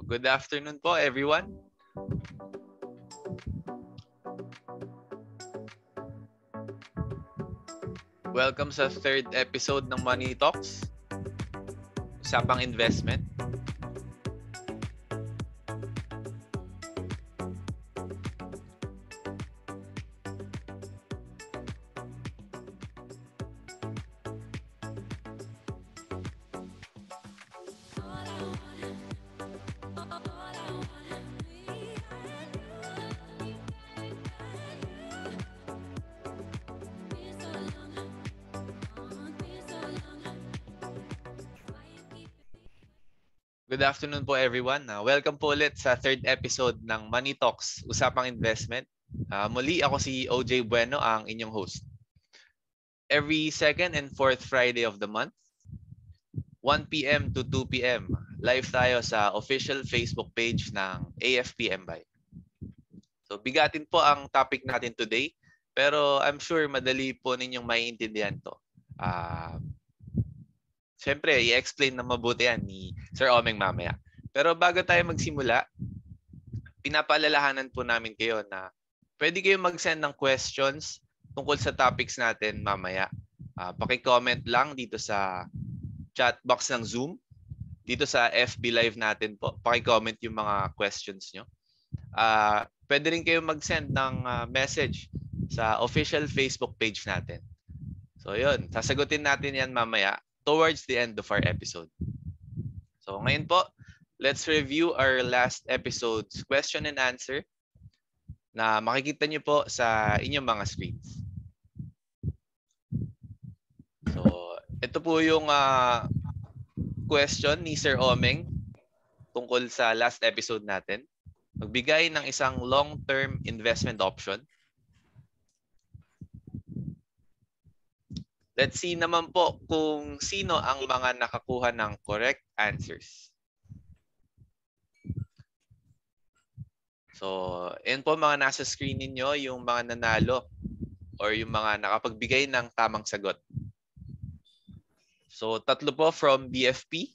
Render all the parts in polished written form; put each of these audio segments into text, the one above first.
Good afternoon po everyone. Welcome sa third episode ng Money Talks. Usapang investment. Good afternoon po everyone. Welcome po ulit sa third episode ng Money Talks, Usapang Investment. Muli ako si OJ Bueno, ang inyong host. Every second and fourth Friday of the month, 1 p.m. to 2 p.m., live tayo sa official Facebook page ng AFP-MBuy. So bigatin po ang topic natin today, pero I'm sure madali po ninyong maiintindihan to. Siyempre, i-explain na mabuti yan ni Sir Omeng mamaya. Pero bago tayo magsimula, pinapaalalahanan po namin kayo na pwede kayong mag-send ng questions tungkol sa topics natin mamaya. Paki-comment lang dito sa chat box ng Zoom. Dito sa FB Live natin po, paki-comment yung mga questions nyo. Pwede rin kayong mag-send ng message sa official Facebook page natin. So yun, sasagutin natin yan mamaya towards the end of our episode. So ngayon po, let's review our last episode's question and answer na makikita nyo po sa inyong mga screens. So ito po yung question ni Sir Omeng tungkol sa last episode natin. Magbigay ng isang long-term investment option. Let's see naman po kung sino ang mga nakakuha ng correct answers. So, yun po mga nasa screen ninyo, yung mga nanalo or yung mga nakapagbigay ng tamang sagot. So, tatlo po from BFP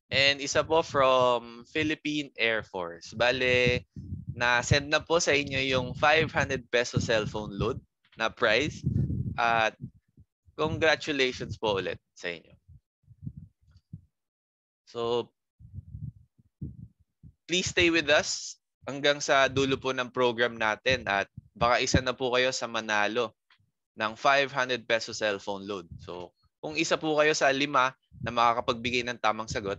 and isa po from Philippine Air Force. Bale, na-send na po sa inyo yung 500 peso cellphone load na prize at congratulations po ulit sa inyo. So, please stay with us hanggang sa dulo po ng program natin at baka isa na po kayo sa manalo ng 500 peso cellphone load. So, kung isa po kayo sa 5 na makakapagbigay ng tamang sagot,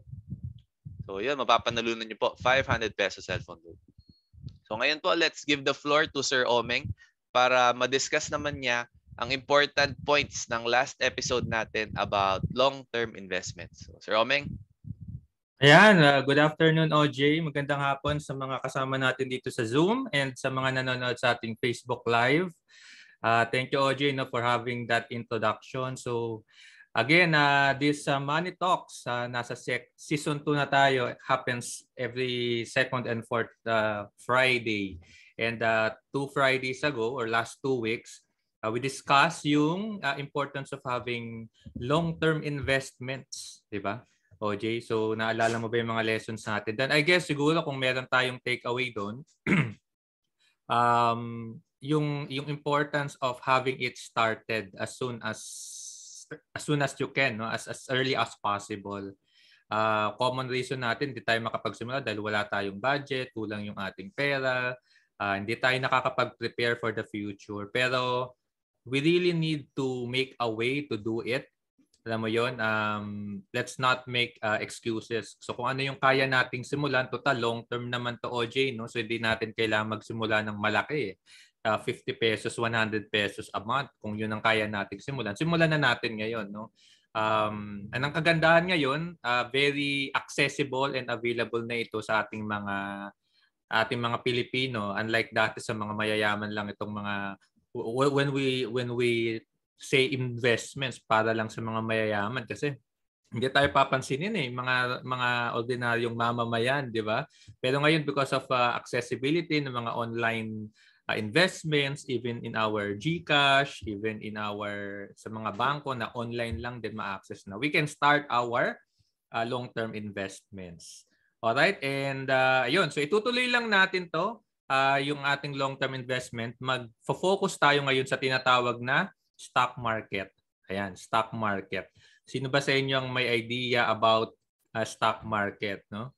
so yun, mapapanalunan niyo po 500 peso cellphone load. So, ngayon po, let's give the floor to Sir Omeng para ma-discuss naman niya ang important points ng last episode natin about long-term investments. So, Sir Omeng? Ayan, good afternoon OJ. Magandang hapon sa mga kasama natin dito sa Zoom and sa mga nanonood sa ating Facebook Live. Thank you OJ for having that introduction. So again, this Money Talks, nasa season 2 na tayo. It happens every second and fourth Friday. And 2 Fridays ago or last 2 weeks, we discussed yung importance of having long-term investments, di ba? OJ, so naalala mo ba yung mga lessons natin? Then I guess siguro kung meron tayong takeaway doon, yung importance of having it started as soon as you can, no? As early as possible. Common reason natin, hindi tayo makapagsimula dahil wala tayong budget, kulang yung ating pera, hindi tayo nakakapag-prepare for the future. Pero we really need to make a way to do it. Alam mo yon, let's not make excuses. So kung ano yung kaya nating simulan, total long term naman to OJ, no? So hindi natin kailangan magsimula ng malaki. 50 pesos, 100 pesos a month. Kung yun ang kaya nating simulan, simulan na natin ngayon, no? Ang kagandahan ngayon, very accessible and available na ito sa ating mga Pilipino, unlike dati sa mga mayayaman lang itong mga when we say investments para lang sa mga mayayaman kasi hindi tayo papansinin mga ordinaryong mamamayan, di ba? Pero ngayon because of accessibility ng mga online investments, even in our GCash, even in sa mga bangko na online lang din ma-access na, we can start our long-term investments. Alright, and yun. So itutuloy lang natin to, yung ating long-term investment. Mag-focus tayo ngayon sa tinatawag na stock market. Ayan, stock market. Sino ba sa inyo ang may idea about stock market, no?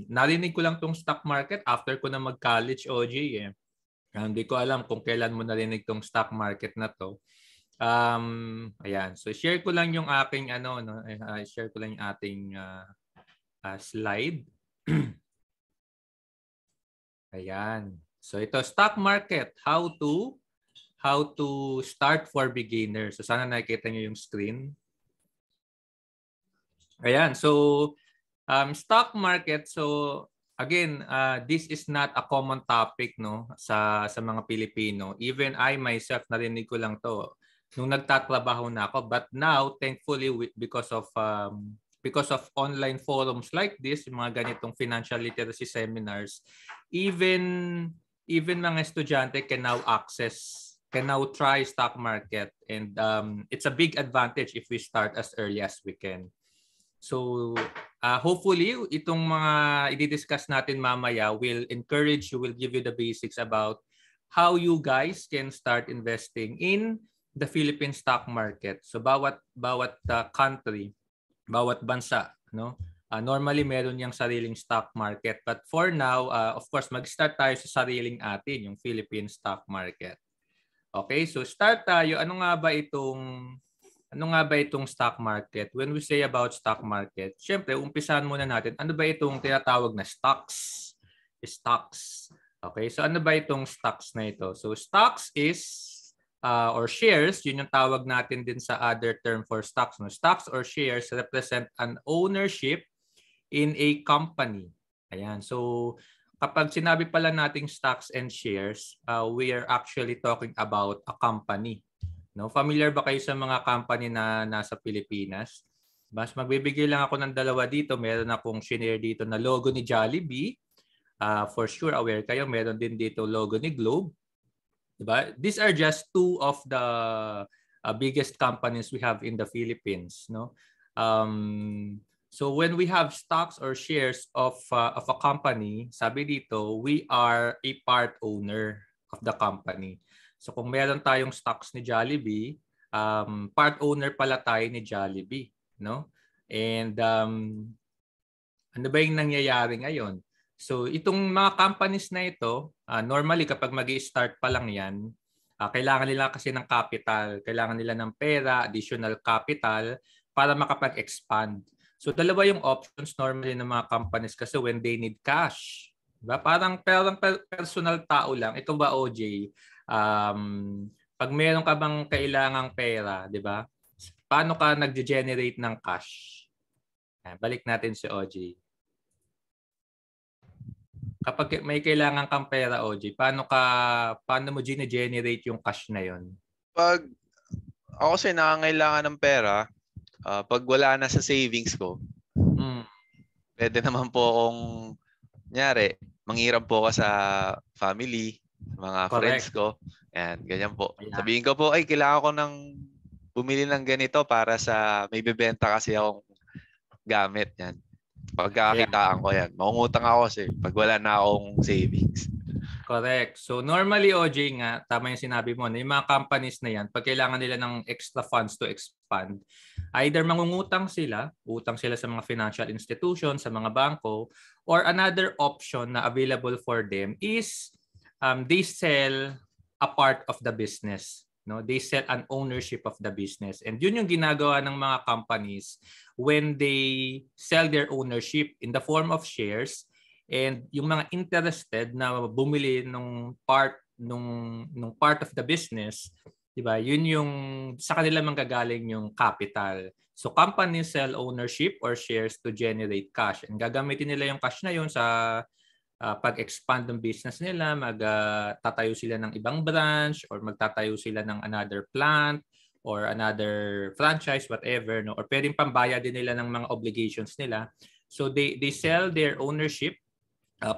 Narinig ko lang tong stock market after ko na mag-college, OJ, eh. Hindi ko alam kung kailan mo narinig tong stock market na to. Ayan. So share ko lang yung aking share ko lang yung ating slide. Ayan. So ito, stock market, how to start for beginners. So sana nakikita niyo yung screen. Ayan. So stock market, so again, this is not a common topic, no, sa mga Pilipino. Even I myself narinig ko lang to nung nagtatrabaho na ako, but now thankfully because of online forums like this, mga ganitong financial literacy seminars, even mga estudyante can now try stock market, and it's a big advantage if we start as early as we can. So hopefully itong mga i-discuss natin mamaya will encourage you, will give you the basics about how you guys can start investing in the Philippine stock market. So bawat country, bawat bansa, no? Normally meron yang sariling stock market, but for now, of course, mag-start tayo sa sariling atin, yung Philippine stock market. Okay, so start tayo. Ano nga ba itong stock market? When we say about stock market, syempre, umpisahan muna natin, ano ba itong tinatawag na stocks? Stocks. Okay, so ano ba itong stocks na ito? So stocks is or shares, yun yung tawag natin din sa other term for stocks. No? Stocks or shares represent an ownership in a company. Ayan. So kapag sinabi pala nating stocks and shares, we are actually talking about a company. No? Familiar ba kayo sa mga company na nasa Pilipinas? Mas magbibigay lang ako ng dalawa dito. Meron akong shinare dito na logo ni Jollibee. For sure aware kayo, meron din dito logo ni Globe. Diba? These are just two of the biggest companies we have in the Philippines, no? So when we have stocks or shares of a company, sabi dito, we are a part owner of the company. So kung meron tayong stocks ni Jollibee, part owner pala tayo ni Jollibee, no? And ano ba yung nangyayari ngayon? So itong mga companies na ito, normally kapag mag-i-start pa lang yan, kailangan nila kasi ng capital, kailangan nila ng pera, additional capital para makapag-expand. So dalawa yung options normally ng mga companies kasi when they need cash. Diba? Parang personal tao lang. Ito ba, OJ? Pag meron ka bang kailangang pera, di ba? Paano ka nag-generate ng cash? Balik natin si OJ. Kapag may kailangan kang pera, OJ, paano mo generate yung cash na yon? Pag ako kasi nangangailangan ng pera, pag wala na sa savings ko, pwede naman po akong, kunyari, manghiram po ako sa family, mga friends ko, and ganyan po. Ayan. Sabihin ko po, ay, kailangan ko ng bumili ng ganito para sa may bebenta kasi akong gamit. Yan. Pagkakitaan ko yan. Mangungutang ako kasi pag wala na akong savings. Correct. So normally, OJ nga, tama yung sinabi mo, na yung mga companies na yan, pag kailangan nila ng extra funds to expand, either mangungutang sila, utang sila sa mga financial institutions, sa mga bangko, or another option na available for them is they sell a part of the business. No, they sell an ownership of the business. And yun yung ginagawa ng mga companies when they sell their ownership in the form of shares, and yung mga interested na bumili nung part of the business, 'di ba? Yun yung sa kanila manggagaling yung capital. So companies sell ownership or shares to generate cash. And gagamitin nila yung cash na yun sa pag-expand ng business nila, magtatayo sila ng ibang branch or magtatayo sila ng another plant or another franchise, whatever, no? Or pwedeng pambayad din nila ng mga obligations nila. So they sell their ownership,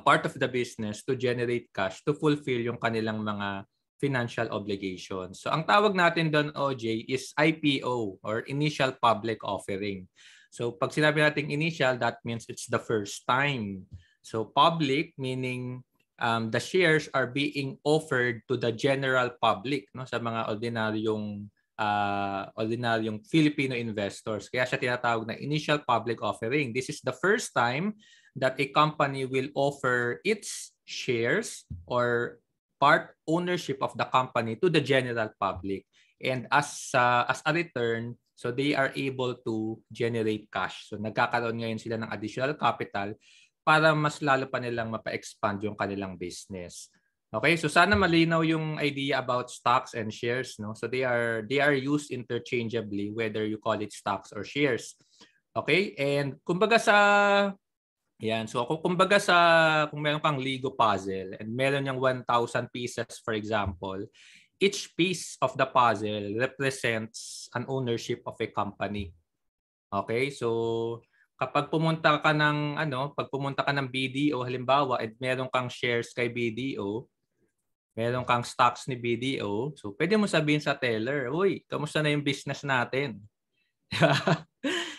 part of the business, to generate cash to fulfill yung kanilang mga financial obligations. So ang tawag natin doon, OJ, is IPO or Initial Public Offering. So pag sinabi nating initial, that means it's the first time. So public meaning the shares are being offered to the general public, no, sa mga ordinaryong Filipino investors. Kaya siya tinatawag na initial public offering. This is the first time that a company will offer its shares or part ownership of the company to the general public. And as a return, so they are able to generate cash. So nagkakaroon ngayon sila ng additional capital para mas lalo pa nilang mapa-expand yung kanilang business. Okay, so sana malinaw yung idea about stocks and shares, no? So they are used interchangeably whether you call it stocks or shares. Okay? And kumbaga kung meron kang Lego puzzle and meron yung 1,000 pieces for example, each piece of the puzzle represents an ownership of a company. Okay? So kapag pumunta ka ng BDO halimbawa at meron kang shares kay BDO, meron kang stocks ni BDO, so pwede mo sabihin sa teller, "Uy, kamusta na yung business natin?"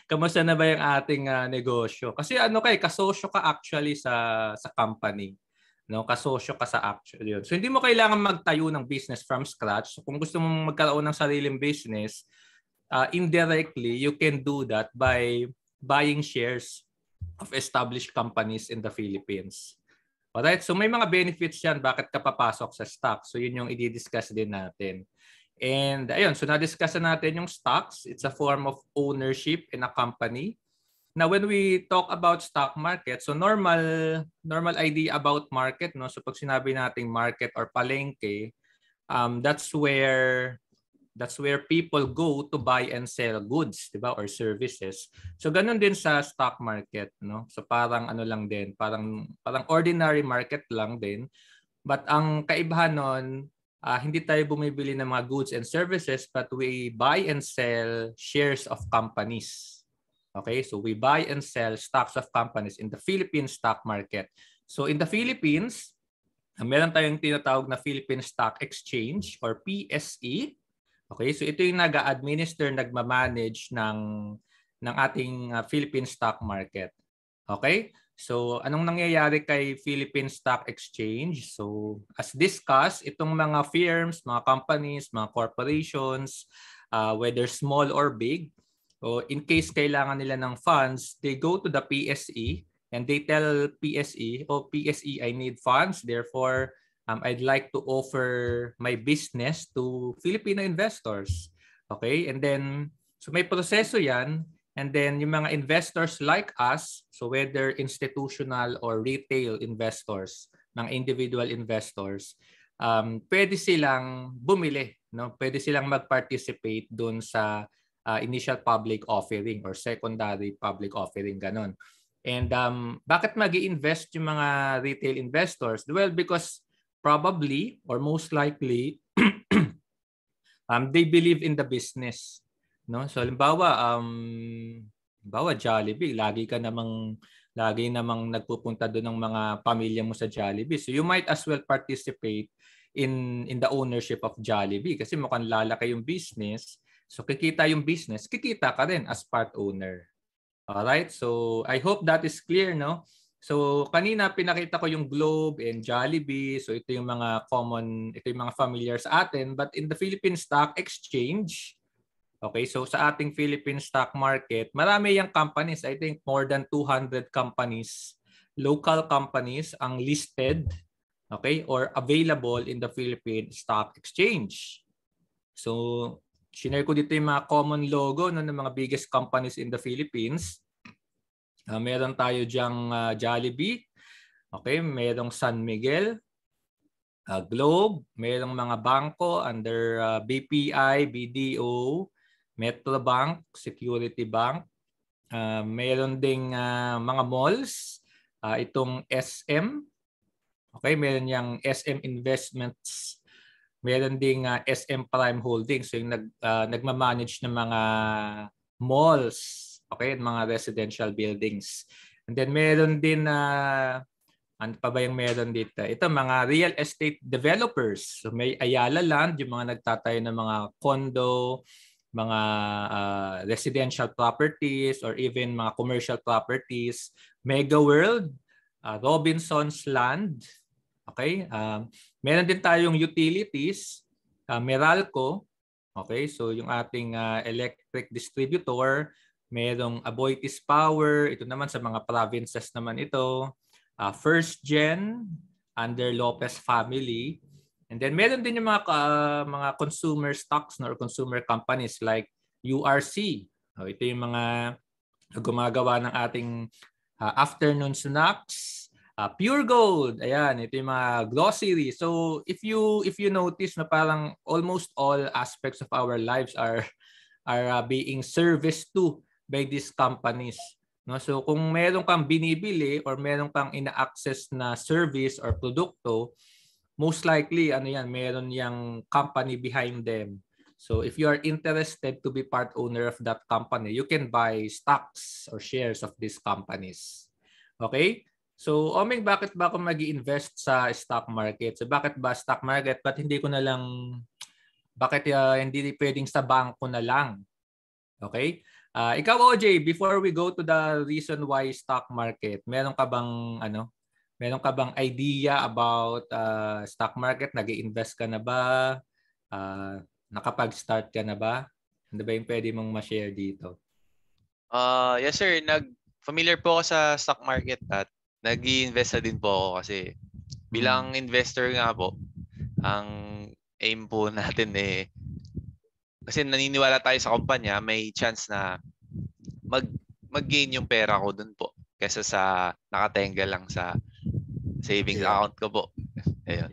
Kamusta na ba yung ating negosyo? Kasi kasosyo ka actually sa company. No, kasosyo ka sa actually yun. So hindi mo kailangan magtayo ng business from scratch. So, kung gusto mong magkaroon ng sariling business, indirectly you can do that by buying shares of established companies in the Philippines. Alright, so may mga benefits yan bakit ka papasok sa stock. So yun yung i-discuss din natin. And ayun, so na-discuss natin yung stocks. It's a form of ownership in a company. Now when we talk about stock market, so normal idea about market, no? So pag sinabi nating market or palengke, that's where people go to buy and sell goods, 'di ba, or services. So ganun din sa stock market, no? So parang lang din, parang ordinary market lang din. But ang kaibahan nun, hindi tayo bumibili ng mga goods and services but we buy and sell shares of companies. Okay? So we buy and sell stocks of companies in the Philippine stock market. So in the Philippines, meron tayong tinatawag na Philippine Stock Exchange or PSE. Okay, so ito yung nag-administer, nagma-manage ng ating Philippine stock market. Okay? So anong nangyayari kay Philippine Stock Exchange? So as discussed, itong mga firms, mga companies, mga corporations, whether small or big, so in case kailangan nila ng funds, they go to the PSE and they tell PSE, "Oh, PSE, I need funds. Therefore, I'd like to offer my business to Filipino investors." Okay? And then, so may proseso yan. And then, yung mga investors like us, so whether institutional or retail investors, mga individual investors, pwede silang bumili. No? Pwede silang mag-participate dun sa initial public offering or secondary public offering, ganon. And bakit mag-i-invest yung mga retail investors? Well, because probably or most likely they believe in the business, no? So halimbawa Jollibee, lagi namang nagpupunta doon ng mga pamilya mo sa Jollibee, so you might as well participate in the ownership of Jollibee kasi mukhang lalaki yung business, so kikita yung business, kikita ka rin as part owner. Alright, so I hope that is clear, no? So kanina pinakita ko yung Globe and Jollibee. So ito yung mga familiar sa atin. But in the Philippine Stock Exchange, okay, so sa ating Philippine stock market, marami yung companies. I think more than 200 companies, local companies ang listed, okay, or available in the Philippine Stock Exchange. So share ko dito yung mga common logo ng mga biggest companies in the Philippines. Meron tayo diyang Jollibee, okay, merong San Miguel, Globe, merong mga bangko under BPI, BDO, Metrobank, Security Bank, meron ding mga malls, itong SM, okay, meron yung SM Investments, meron ding SM Prime Holdings, so yung nagmamanage ng mga malls, okay, mga residential buildings. And then meron din ano pa ba yung meron dito? Ito, mga real estate developers. So may Ayala Land, yung mga nagtatayo ng mga condo, mga residential properties or even mga commercial properties, Mega World, Robinson's Land, okay? Meron din tayong utilities, Meralco, okay? So yung ating electric distributor, merong Aboitiz Power, ito naman sa mga provinces naman ito. First Gen under Lopez family. And then meron din yung mga consumer stocks or consumer companies like URC. Ito yung mga gumagawa ng ating afternoon snacks. Pure Gold, ayan, ito yung mga grocery. So if you notice na parang almost all aspects of our lives are being serviced to by these companies. No? So kung meron kang binibili or meron kang ina-access na service or produkto, most likely meron yang company behind them. So if you are interested to be part owner of that company, you can buy stocks or shares of these companies. Okay? So, Omeng, bakit ba ako mag-i-invest sa stock market? So, bakit ba stock market? Bakit hindi pwedeng sa bangko na lang? Okay? Ikaw, OJ, before we go to the reason why stock market, meron ka bang idea about stock market? Nag-i-invest ka na ba? Nakapag-start ka na ba? Ano ba yung pwede mong ma-share dito? Yes sir, familiar po ako sa stock market at nag-i-invest na din po ako kasi bilang investor nga po, ang aim po natin kasi naniniwala tayo sa kumpanya, may chance na mag-gain yung pera ko dun po kaysa sa nakatenga lang sa savings account ko po. Ayun.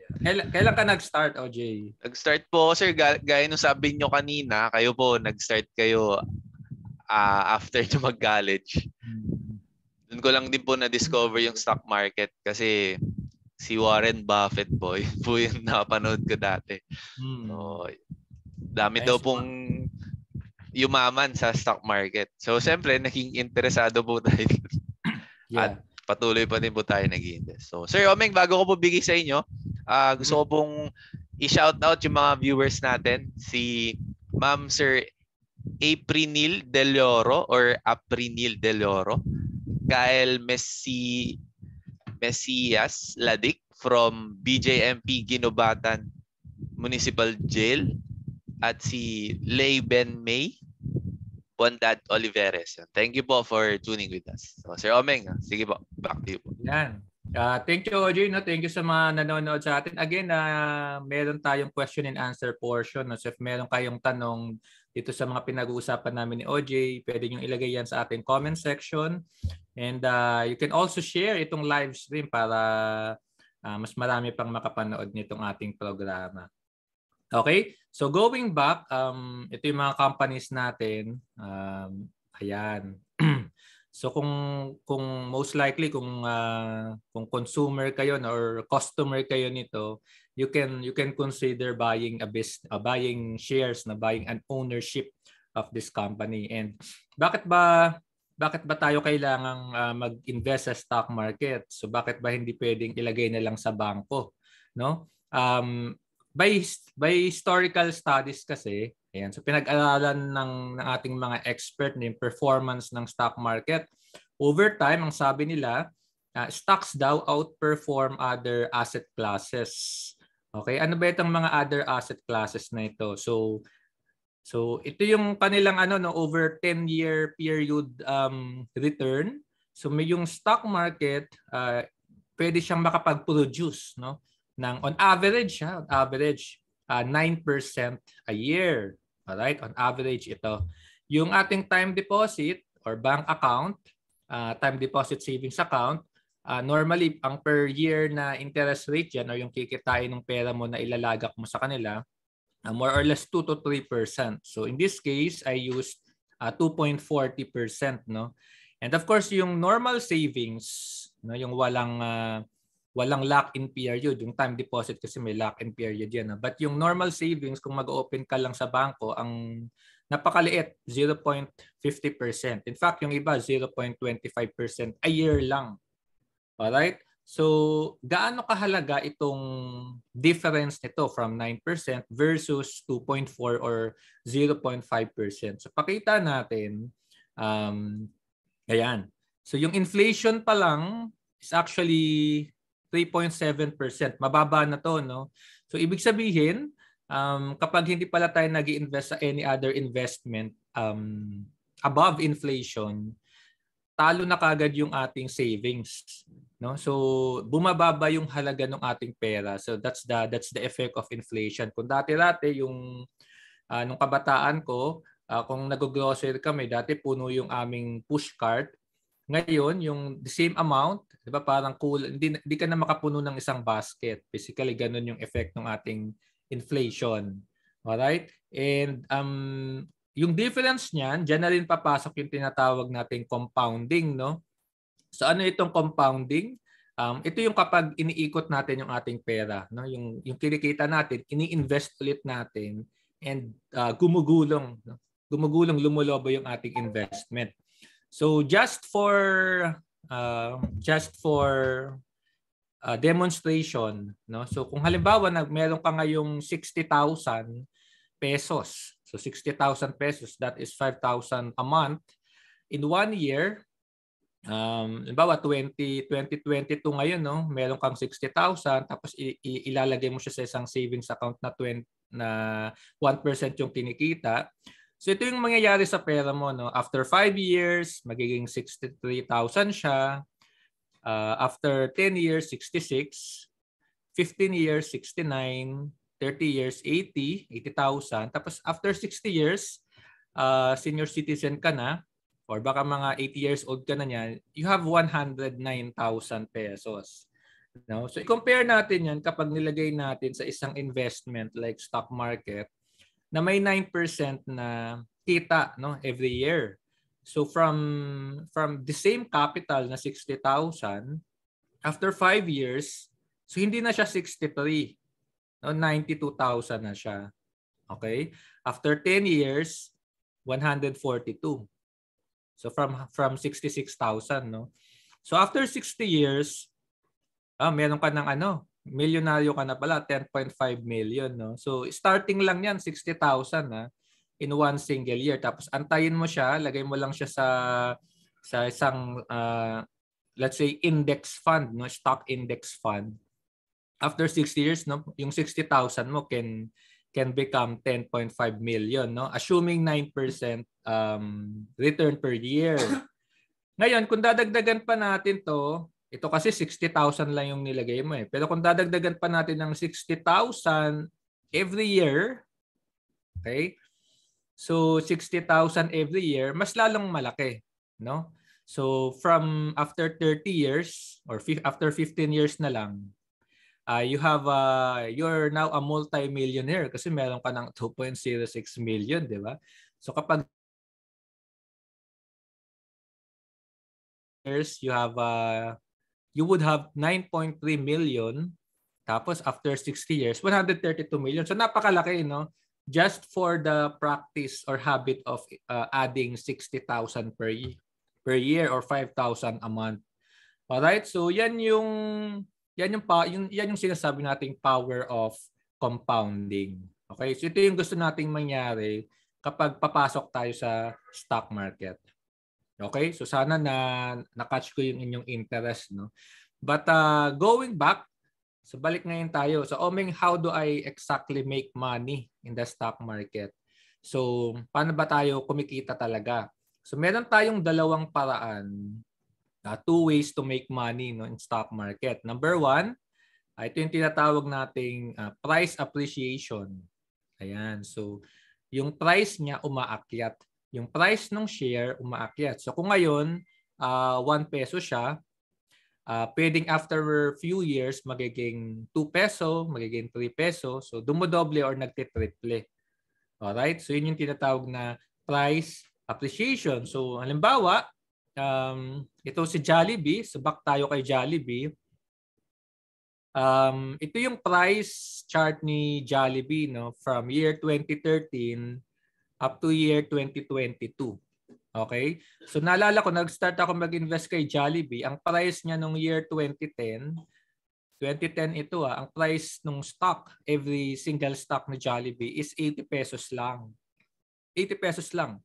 Kailan ka nag-start, OJ? Nag-start po, sir, gaya nung sabi nyo kanina, kayo po, nag-start kayo after nyo mag-college. Doon ko lang din po na-discover yung stock market kasi si Warren Buffett po, yun po yung napanood ko dati. So, dami daw pong yumaman sa stock market. So, siyempre, naging interesado po tayo. At patuloy pa din po tayo nag-invest. So, Sir Omeng, bago ko po bigay sa inyo, gusto ko pong i-shoutout yung mga viewers natin. Si Ma'am Sir Aprinil Del Oro or Aprinil Del Oro, Gael Mesias Ladik from BJMP Ginobatan Municipal Jail, at si Leyben May Bondad Oliveres. Thank you po for tuning with us. So, Sir Omeng, sige po, back to you po. Yan. Thank you, OJ. No? Thank you sa mga nanonood sa atin. Again, meron tayong question and answer portion. No? So if meron kayong tanong dito sa mga pinag-uusapan namin ni OJ, pwede nyo ilagay yan sa ating comment section. And you can also share itong live stream para mas marami pang makapanood nitong ating programa. Okay? So going back, ito yung mga companies natin. Ayan. So kung most likely kung consumer kayo or customer kayo nito, you can consider buying buying shares, buying an ownership of this company. And bakit ba tayo kailangang mag-invest sa stock market? So bakit ba hindi pwedeng ilagay na lang sa bangko, no? By historical studies kasi, ayan, so pinag-aralan ng ating mga expert ng performance ng stock market. Over time, ang sabi nila, stocks daw outperform other asset classes. Okay, ano ba itong mga other asset classes na ito? So ito yung kanilang over 10-year period return. So may yung stock market, pwede siyang makapag-produce, no? On average 9% a year. Alright, on average ito. Yung ating time deposit or bank account, time deposit savings account, normally ang per year na interest rate yan o yung kikitain ng pera mo na ilalagak mo sa kanila, more or less 2 to 3%. So in this case, I used 2.40%, no? And of course, yung normal savings, no, yung walang lock-in period. Yung time deposit kasi may lock-in period yan. But yung normal savings, kung mag-open ka lang sa bangko, ang napakaliit, 0.50%. In fact, yung iba, 0.25% a year lang. Alright? So, gaano kahalaga itong difference nito from 9% versus 2.4 or 0.5%? So, pakita natin, ayan. So, yung inflation pa lang is actually 3.7%. Mababa na to, no? So, ibig sabihin, kapag hindi pala tayo nag-i-invest sa any other investment above inflation, talo na kagad yung ating savings, no? So bumababa yung halaga ng ating pera. So that's the effect of inflation. Kung dati-dati yung nung kabataan ko, kung nag-grocery kami, dati puno yung aming push cart. Ngayon, yung the same amount, 'di ba, parang hindi ka na makapuno ng isang basket. Basically ganun yung effect ng ating inflation. Alright? And yung difference niyan, diyan na rin papasok yung tinatawag nating compounding, no? So ano itong compounding? Ito yung kapag iniikot natin yung ating pera, no? Yung kinikita natin, ini-invest ulit natin and gumugulong, no? Gumugulong, lumulobo yung ating investment. So just for demonstration, no? So kung halimbawa meron ka ngayong 60,000 pesos. So 60,000 pesos, that is 5,000 a month. In 1 year, halimbawa 2022 ngayon, no, meron kang 60,000 tapos ilalagay mo siya sa isang savings account na 1% yung kinikita. So ito yung mangyayari sa pera mo, no. After 5 years, magiging 63,000 siya. After 10 years, 66. 15 years, 69. 30 years, 80,000. Tapos after 60 years, senior citizen ka na, or baka mga 80 years old ka na niyan, you have 109,000 pesos. No? So i-compare natin yan kapag nilagay natin sa isang investment like stock market na may 9% na kita, no, every year. So from the same capital na 60,000, after 5 years, so hindi na siya 63. No, 92,000 na siya. Okay? After 10 years, 142. So from 66,000, no. So after 60 years, meron ka ng milyonaryo ka na pala, 10.5 million, no. So starting lang 'yan, 60,000 in one single year. Tapos antayin mo siya, lagay mo lang siya sa isang let's say index fund, no, stock index fund. After 60 years, no, yung 60,000 mo can become 10.5 million, no, assuming 9% return per year. Ngayon, kung dadagdagan pa natin to, ito kasi 60,000 lang yung nilagay mo eh. Pero kung dadagdagan pa natin ng 60,000 every year, okay? So 60,000 every year, mas lalong malaki, no? So from after 30 years or after 15 years na lang, you're now a multi-millionaire kasi meron ka ng 2.06 million, di ba? So kapag years, you would have 9.3 million, tapos after 60 years, 132 million. So napakalaki, no? Just for the practice or habit of adding 60,000 per year or 5,000 a month. All right? So yan yung sinasabi nating power of compounding. Okay? So ito yung gusto nating mangyari kapag papasok tayo sa stock market. Okay? So sana na-catch ko yung inyong interest, no? But going back, so balik ngayon tayo. So Omeng, how do I exactly make money in the stock market? So paano ba tayo kumikita talaga? So meron tayong dalawang paraan. Two ways to make money, no, in stock market. Number one, ito yung tinatawag nating price appreciation. Ayan. So yung price niya umaakyat. Yung price ng share umaakyat. So kung ngayon 1 peso siya, pwedeng after few years magiging 2 peso, magiging 3 peso. So dumodoble or nagtitriple. Alright? So yun yung tinatawag na price appreciation. So halimbawa, ito si Jollibee. So back tayo kay Jollibee. Ito yung price chart ni Jollibee, no, from year 2013 up to year 2022. Okay? So naalala ko, nag-start ako mag-invest kay Jollibee. Ang price niya nung year 2010 ito ang price nung stock, every single stock ni Jollibee is 80 pesos lang. 80 pesos lang.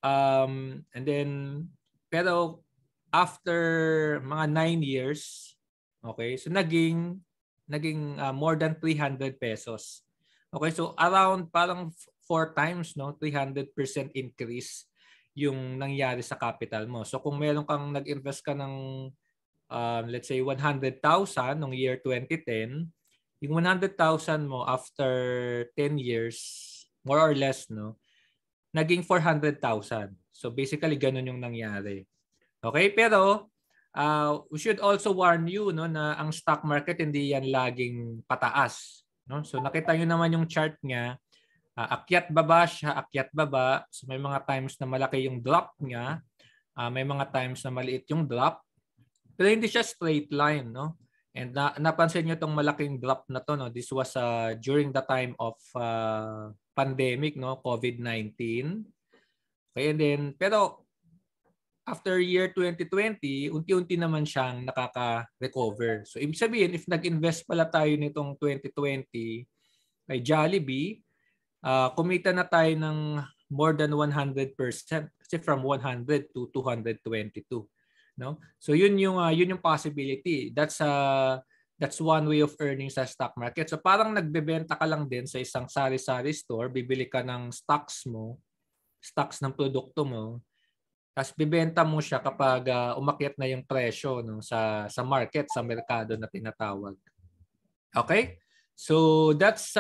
And then, pero after mga 9 years, okay, so naging more than 300 pesos. Okay, so around parang 4 times, no, 300% increase yung nangyari sa capital mo. So kung meron kang nag-invest ka ng let's say 100,000 nung year 2010, yung 100,000 mo after 10 years, more or less, no, naging 400,000. So basically ganun yung nangyari. Okay, pero we should also warn you, no, na ang stock market hindi yan laging pataas, no? So nakita niyo naman yung chart niya, akyat baba siya, akyat baba. So may mga times na malaki yung drop niya, may mga times na maliit yung drop. Pero hindi siya straight line, no? And napansin niyo tong malaking drop na to, no? This was during the time of pandemic, no, COVID-19. Okay, and then pero after year 2020, unti-unti naman siyang nakaka-recover. So ibig sabihin, if nag-invest pala tayo nitong 2020 kay Jollibee, kumita na tayo ng more than 100% kasi from 100 to 222, no? So yun yung possibility. That's one way of earning sa stock market. So parang nagbebenta ka lang din sa isang sari-sari store, bibili ka ng stocks ng produkto mo. Tapos bibenta mo siya kapag umakyat na yung presyo, no, sa market, sa merkado na tinatawag. Okay? So that's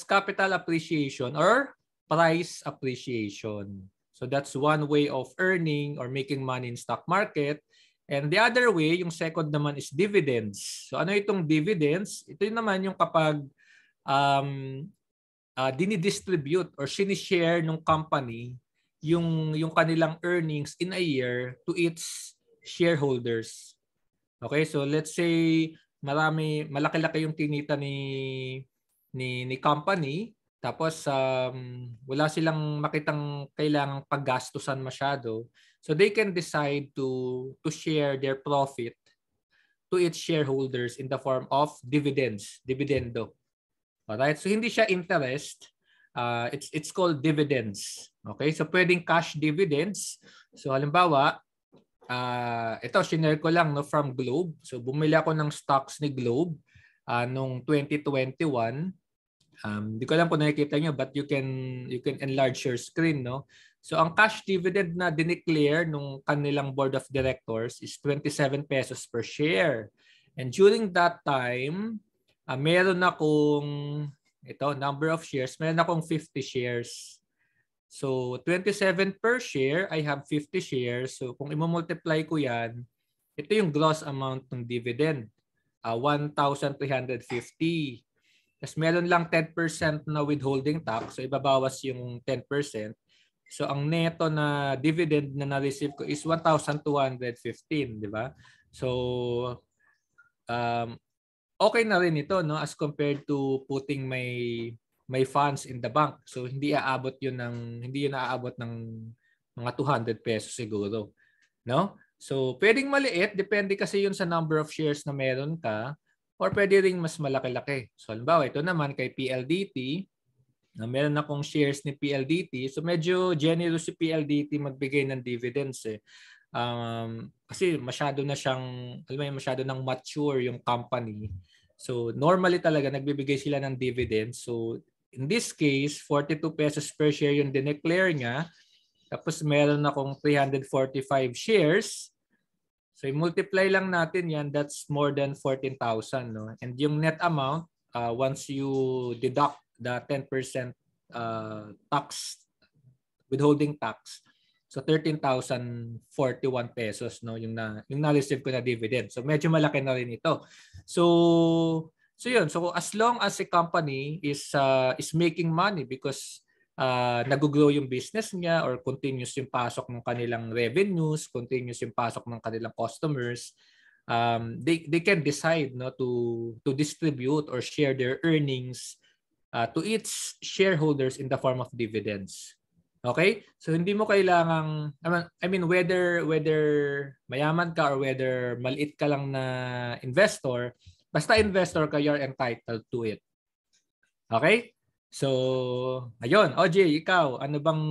capital appreciation or price appreciation. So that's one way of earning or making money in stock market. And the other way, yung second naman is dividends. So ano itong dividends? Ito naman yung kapag dinidistribute or sinishare ng company yung kanilang earnings in a year to its shareholders. Okay, so let's say malaki-laki yung tinita ni company, tapos wala silang makitang kailangang paggastusan masyado. So they can decide to share their profit to its shareholders in the form of dividendo. Alright, so hindi siya interest. It's called dividends. Okay, so pwedeng cash dividends. So halimbawa, ito shinare ko lang, no, from Globe. So bumili ako ng stocks ni Globe nung 2021. Hindi ko alam kung nakikita nyo, but you can enlarge your screen, no? So ang cash dividend na dineclare nung kanilang board of directors is 27 pesos per share. And during that time, meron akong number of shares, meron akong 50 shares. So 27 per share, I have 50 shares. So kung i-multiply ko yan, ito yung gross amount ng dividend, 1,350. Tapos meron lang 10% na withholding tax, so ibabawas yung 10%. So ang neto na dividend na na-receive ko is 1,215, di ba? So okay na rin ito, no, as compared to putting my funds in the bank. So hindi yun aabot ng mga 200 pesos siguro, no? So pwedeng maliit, depende kasi yun sa number of shares na meron ka, or pwede ring mas malaki-laki. So halimbawa, ito naman kay PLDT, na meron akong shares ni PLDT. So medyo generous si PLDT magbigay ng dividends eh. Kasi masyado nang mature yung company. So normally talaga nagbibigay sila ng dividends. So in this case, 42 pesos per share yung dineclare niya. Tapos meron akong 345 shares. So i-multiply lang natin yan, that's more than 14,000, no? And yung net amount, once you deduct the 10% tax, withholding tax, so 13,041 pesos, no, yung na-receive ko na dividend. So medyo malaki na rin ito. So yun. So as long as a company is making money because nag-grow yung business niya or continuous yung pasok ng kanilang revenues, continuous yung pasok ng kanilang customers, they can decide, no, to distribute or share their earnings to its shareholders in the form of dividends. Okay? So hindi mo kailangang I mean whether mayaman ka or whether maliit ka lang na investor, basta investor ka, you're entitled to it. Okay? So, ayun, OJ, ikaw, ano bang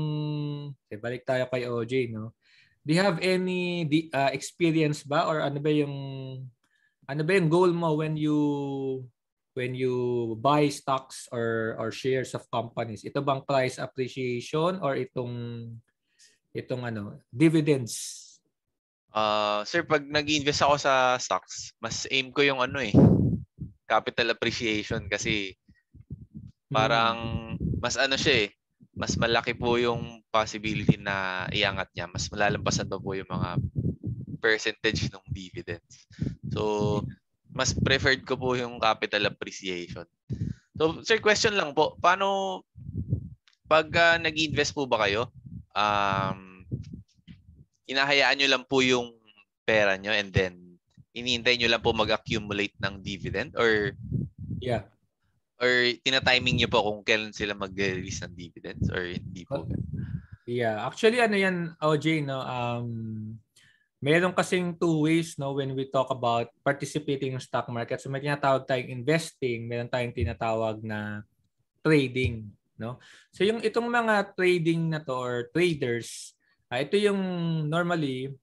balik tayo kay OJ, no? Do you have any experience ba or ano ba yung goal mo when you buy stocks or shares of companies? Ito bang price appreciation or itong dividends? Sir, pag nag-invest ako sa stocks, mas aim ko yung capital appreciation kasi parang mas siya mas malaki po yung possibility na iangat niya. Mas malalampasan pa po yung mga percentage ng dividends. So, mas preferred ko po yung capital appreciation. So, sir, question lang po. Paano pag nag-invest po ba kayo? Hinahayaan nyo lang po yung pera nyo and then inihintay nyo lang po mag-accumulate ng dividend or tina-timing nyo po kung kailan sila mag-release ng dividends or hindi po? Yeah, actually ano yan, OJ, no, meron kasing two ways, no, when we talk about participating in stock market. So may tinatawag tayong investing, meron tayong tinatawag na trading, no. So itong mga trading na to or traders, ito yung normally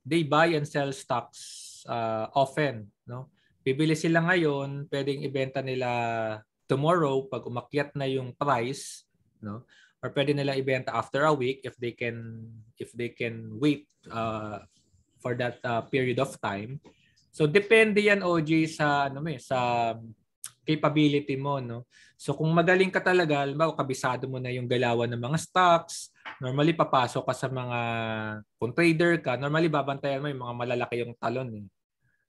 they buy and sell stocks often, no. Bibili sila ngayon, pwedeng ibenta nila tomorrow pag umakyat na yung price, no? Or pwede nila ibenta after a week if they can wait for that period of time. So depende yan, OG, sa sa capability mo, no? So kung magaling ka talaga, halimbawa kabisado mo na yung galawan ng mga stocks, normally papasok ka sa mga, kung trader ka, normally babantayan mo yung mga malalaki yung talon eh.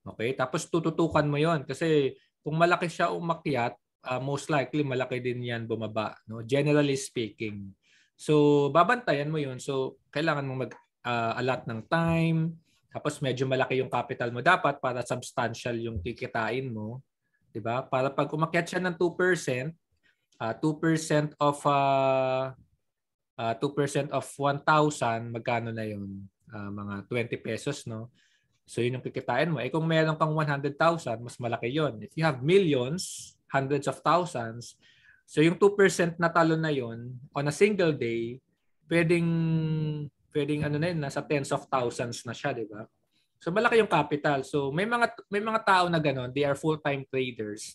Okay? Tapos tututukan mo yon kasi kung malaki siya umakyat, most likely malaki din yan bumaba, no? Generally speaking. So babantayan mo yon. So kailangan mo mag-allot ng time, tapos medyo malaki yung capital mo dapat para substantial yung kikitain mo, 'di ba? Para pag umakyat siya ng 2%, 2% of 2% of 1,000, magkano na yun? Mga 20 pesos, no? So yun yung kikitain mo. Kung meron kang 100,000, mas malaki yun. If you have millions, hundreds of thousands, so yung 2% na talon na yun, on a single day, pwedeng na yun, nasa tens of thousands na siya, di ba? So malaki yung capital. So may mga tao na gano'n, they are full-time traders.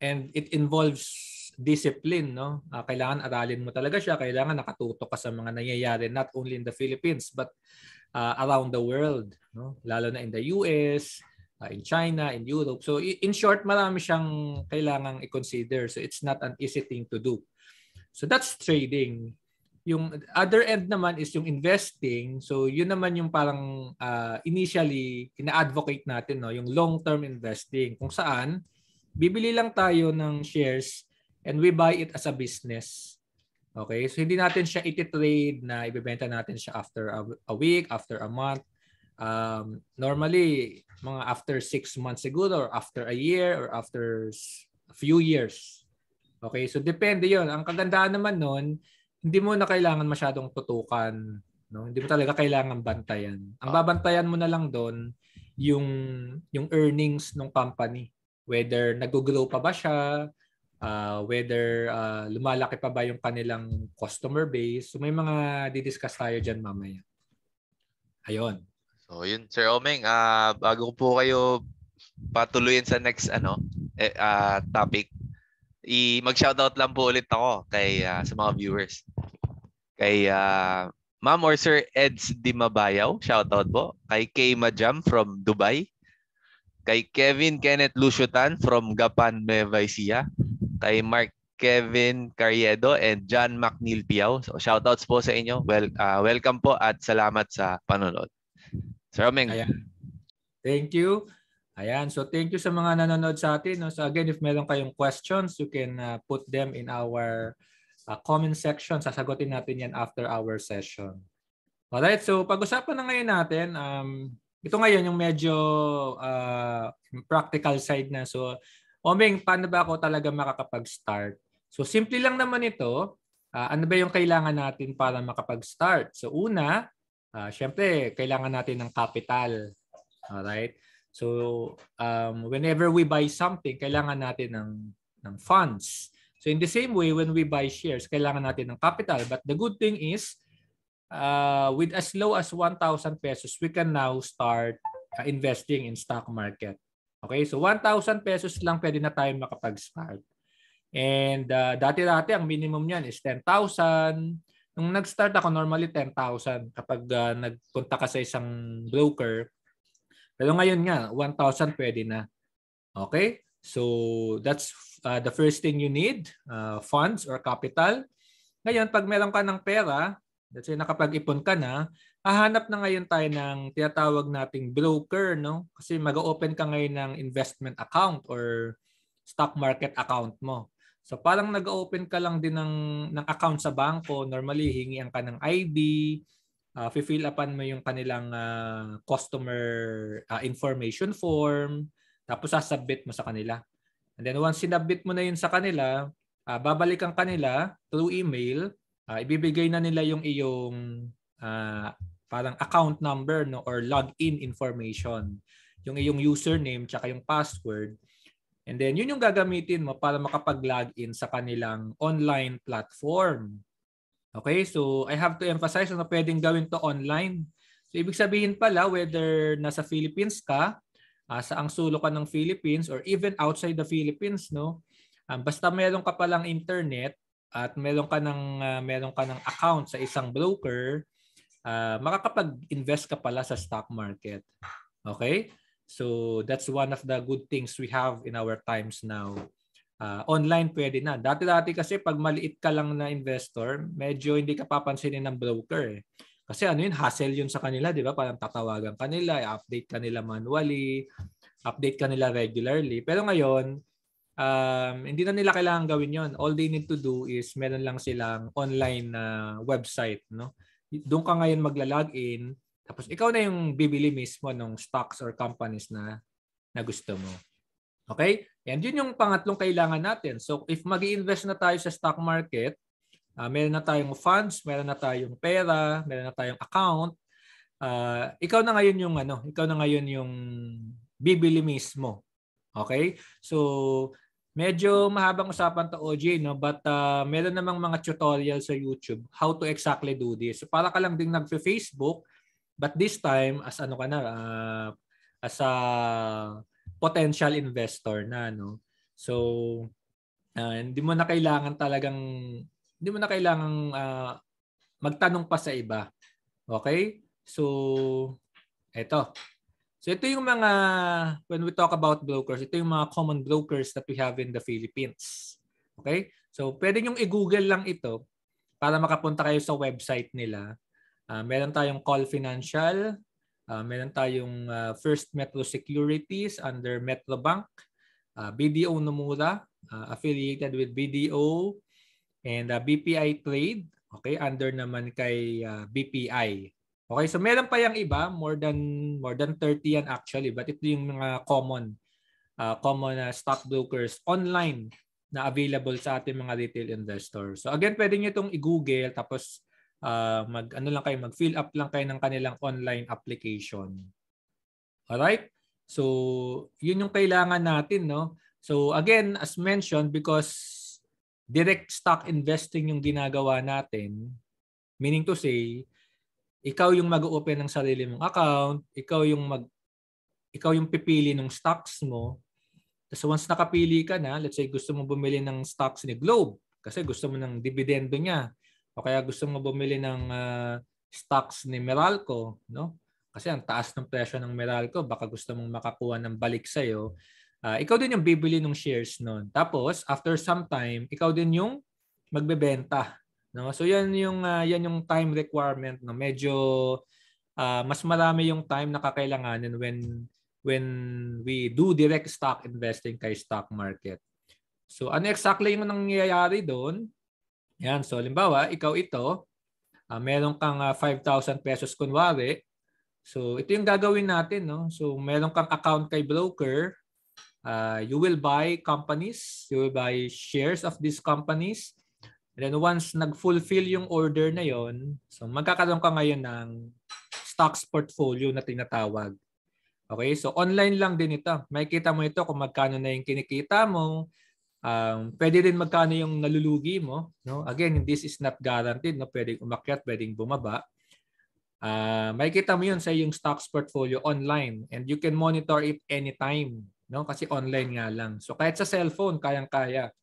And it involves discipline, no? Kailangan aralin mo talaga siya, kailangan nakatutok ka sa mga nangyayari not only in the Philippines but around the world, no? Lalo na in the US, in China, in Europe. So in short, marami siyang kailangang i-consider. So it's not an easy thing to do. So that's trading. Yung other end naman is yung investing. So yun naman yung parang initially ina-advocate natin, no, yung long-term investing kung saan bibili lang tayo ng shares and we buy it as a business. Okay? So hindi natin siya iti-trade na ibebenta natin siya after a week, after a month. Normally, mga after 6 months siguro or after a year or after a few years. Okay? So depende 'yon. Ang kagandaan naman nun, hindi mo na kailangan masyadong tutukan, no? Hindi mo talaga kailangan bantayan. Ang babantayan mo na lang doon yung earnings ng company. Whether nag-grow pa ba siya, whether lumalaki pa ba yung kanilang customer base. So may mga didiscuss tayo dyan mamaya. Ayun. So yun, Sir Omeng, bago ko po kayo patuloyin sa next topic, mag-shoutout lang po ulit ako kay sa mga viewers. Kay Ma'am or Sir Eds Dimabayaw, shoutout po. Kay Kay Majam from Dubai. Kay Kevin Kenneth Luciutan from Gapan, Nueva Ecija. Kay Mark Kevin Carriedo and John McNeil Piao. So shoutouts po sa inyo. Welcome po at salamat sa panonood. Sir Omeng. Ayan. Thank you. Ayan. So thank you sa mga nanonood sa atin. No? So again, if meron kayong questions, you can put them in our comment section. Sasagutin natin yan after our session. Alright. So pag-usapan na ngayon natin, ito ngayon yung medyo practical side na. So Omeng, paano ba ako talaga makakapag-start? So simple lang naman ito. Ano ba yung kailangan natin para makapag-start? So una, syempre, kailangan natin ng capital. Alright? So, whenever we buy something, kailangan natin ng funds. So, in the same way, when we buy shares, kailangan natin ng capital. But the good thing is, with as low as 1,000 pesos, we can now start investing in stock market. Okay? So, 1,000 pesos lang pwede na tayo makapag-start. And dati-dati, ang minimum niyan is 10,000. Nung nag-start ako, normally 10,000 kapag nagpunta ka sa isang broker. Pero ngayon nga, 1,000 pwede na. Okay? So, that's the first thing you need, funds or capital. Ngayon, pag meron ka ng pera, let's say nakapag-ipon ka na, hahanap na ngayon tayo ng tinatawag nating broker, no? Kasi mag-open ka ngayon ng investment account or stock market account mo. So, parang nag-open ka lang din ng account sa bangko. Normally, hingian ka ng ID, fill upan mo yung kanilang customer information form, tapos sasubmit mo sa kanila. And then once sinubmit mo na yun sa kanila, babalikan kanila through email, ibibigay na nila yung iyong parang account number, no, or login information, yung iyong username tsaka yung password. And then yun yung gagamitin mo para makapag-login sa kanilang online platform. Okay, so I have to emphasize na pwedeng gawin to online. So ibig sabihin pala, whether nasa Philippines ka, sa ang sulok ka ng Philippines, or even outside the Philippines, no, basta meron ka palang internet at meron ka ng account sa isang broker, makakapag-invest ka pala sa stock market. Okay, so that's one of the good things we have in our times now. Online pwede na. Dati-dati kasi pag maliit ka lang na investor, medyo hindi ka papansinin ng broker. Kasi ano yun, hassle yun sa kanila, di ba? Parang tatawagan kanila, i-update kanila manually, update kanila regularly. Pero ngayon, hindi na nila kailangan gawin yun. All they need to do is meron lang silang online website. No? Doon ka ngayon magla-login, tapos ikaw na yung bibili mismo ng stocks or companies na gusto mo. Okay? And yun yung pangatlong kailangan natin. So if mag-i-invest na tayo sa stock market, meron na tayong funds, meron na tayong pera, meron na tayong account, ikaw na ngayon yung bibili mismo. Okay? So medyo mahabang usapan to, OJ, no? But meron namang mga tutorial sa YouTube how to exactly do this. So para ka lang ding nagfe-Facebook, but this time as as a potential investor na, no? So hindi mo na kailangan magtanong pa sa iba. Okay? So ito yung mga, when we talk about brokers, ito yung mga common brokers that we have in the Philippines. Okay? So pwede nyo i-google lang ito para makapunta kayo sa website nila. Meron tayong Call Financial, meron tayong First Metro Securities under Metrobank, BDO Nomura, affiliated with BDO, and BPI Trade, okay, under naman kay BPI. Okay, so meron pa yung iba, more than 30 yan actually, but ito yung mga common stockbrokers online na available sa ating mga retail investors. So again, pwede niyo itong i-google, tapos mag-fill up lang kayo ng kanilang online application. Alright? So, yun yung kailangan natin, no? So, again, as mentioned, because direct stock investing yung ginagawa natin, meaning to say, ikaw yung mag-open ng sarili mong account, ikaw yung pipili ng stocks mo. So, once nakapili ka na, let's say gusto mo bumili ng stocks ni Globe kasi gusto mo ng dividendo niya. O kaya gusto mo bumili ng stocks ni Meralco, no? Kasi ang taas ng presyo ng Meralco, baka gusto mong makakuha ng balik sa'yo. Ikaw din yung bibili ng shares nun. Tapos, after some time, ikaw din yung magbebenta. No? So, yan yung time requirement. No? Medyo mas marami yung time na kakailanganin when we do direct stock investing kay stock market. So, ano exactly yung nangyayari doon? Yan, so halimbawa, ikaw ito, meron kang 5,000 pesos kunwari. So ito yung gagawin natin, no? So meron kang account kay broker, you will buy companies, you will buy shares of these companies. And then once nag-fulfill yung order na yon, so magkakaroon ka ngayon ng stocks portfolio na tinatawag. Okay, so online lang din ito. Makikita mo ito kung magkano na yung kinikita mo. Pwede rin magkano yung nalulugi mo. No? Again, this is not guaranteed. No? Pwedeng umakyat, pwedeng bumaba. Makikita mo yun sa yung stocks portfolio online. And you can monitor it anytime. No? Kasi online nga lang. So kahit sa cellphone, kayang-kaya.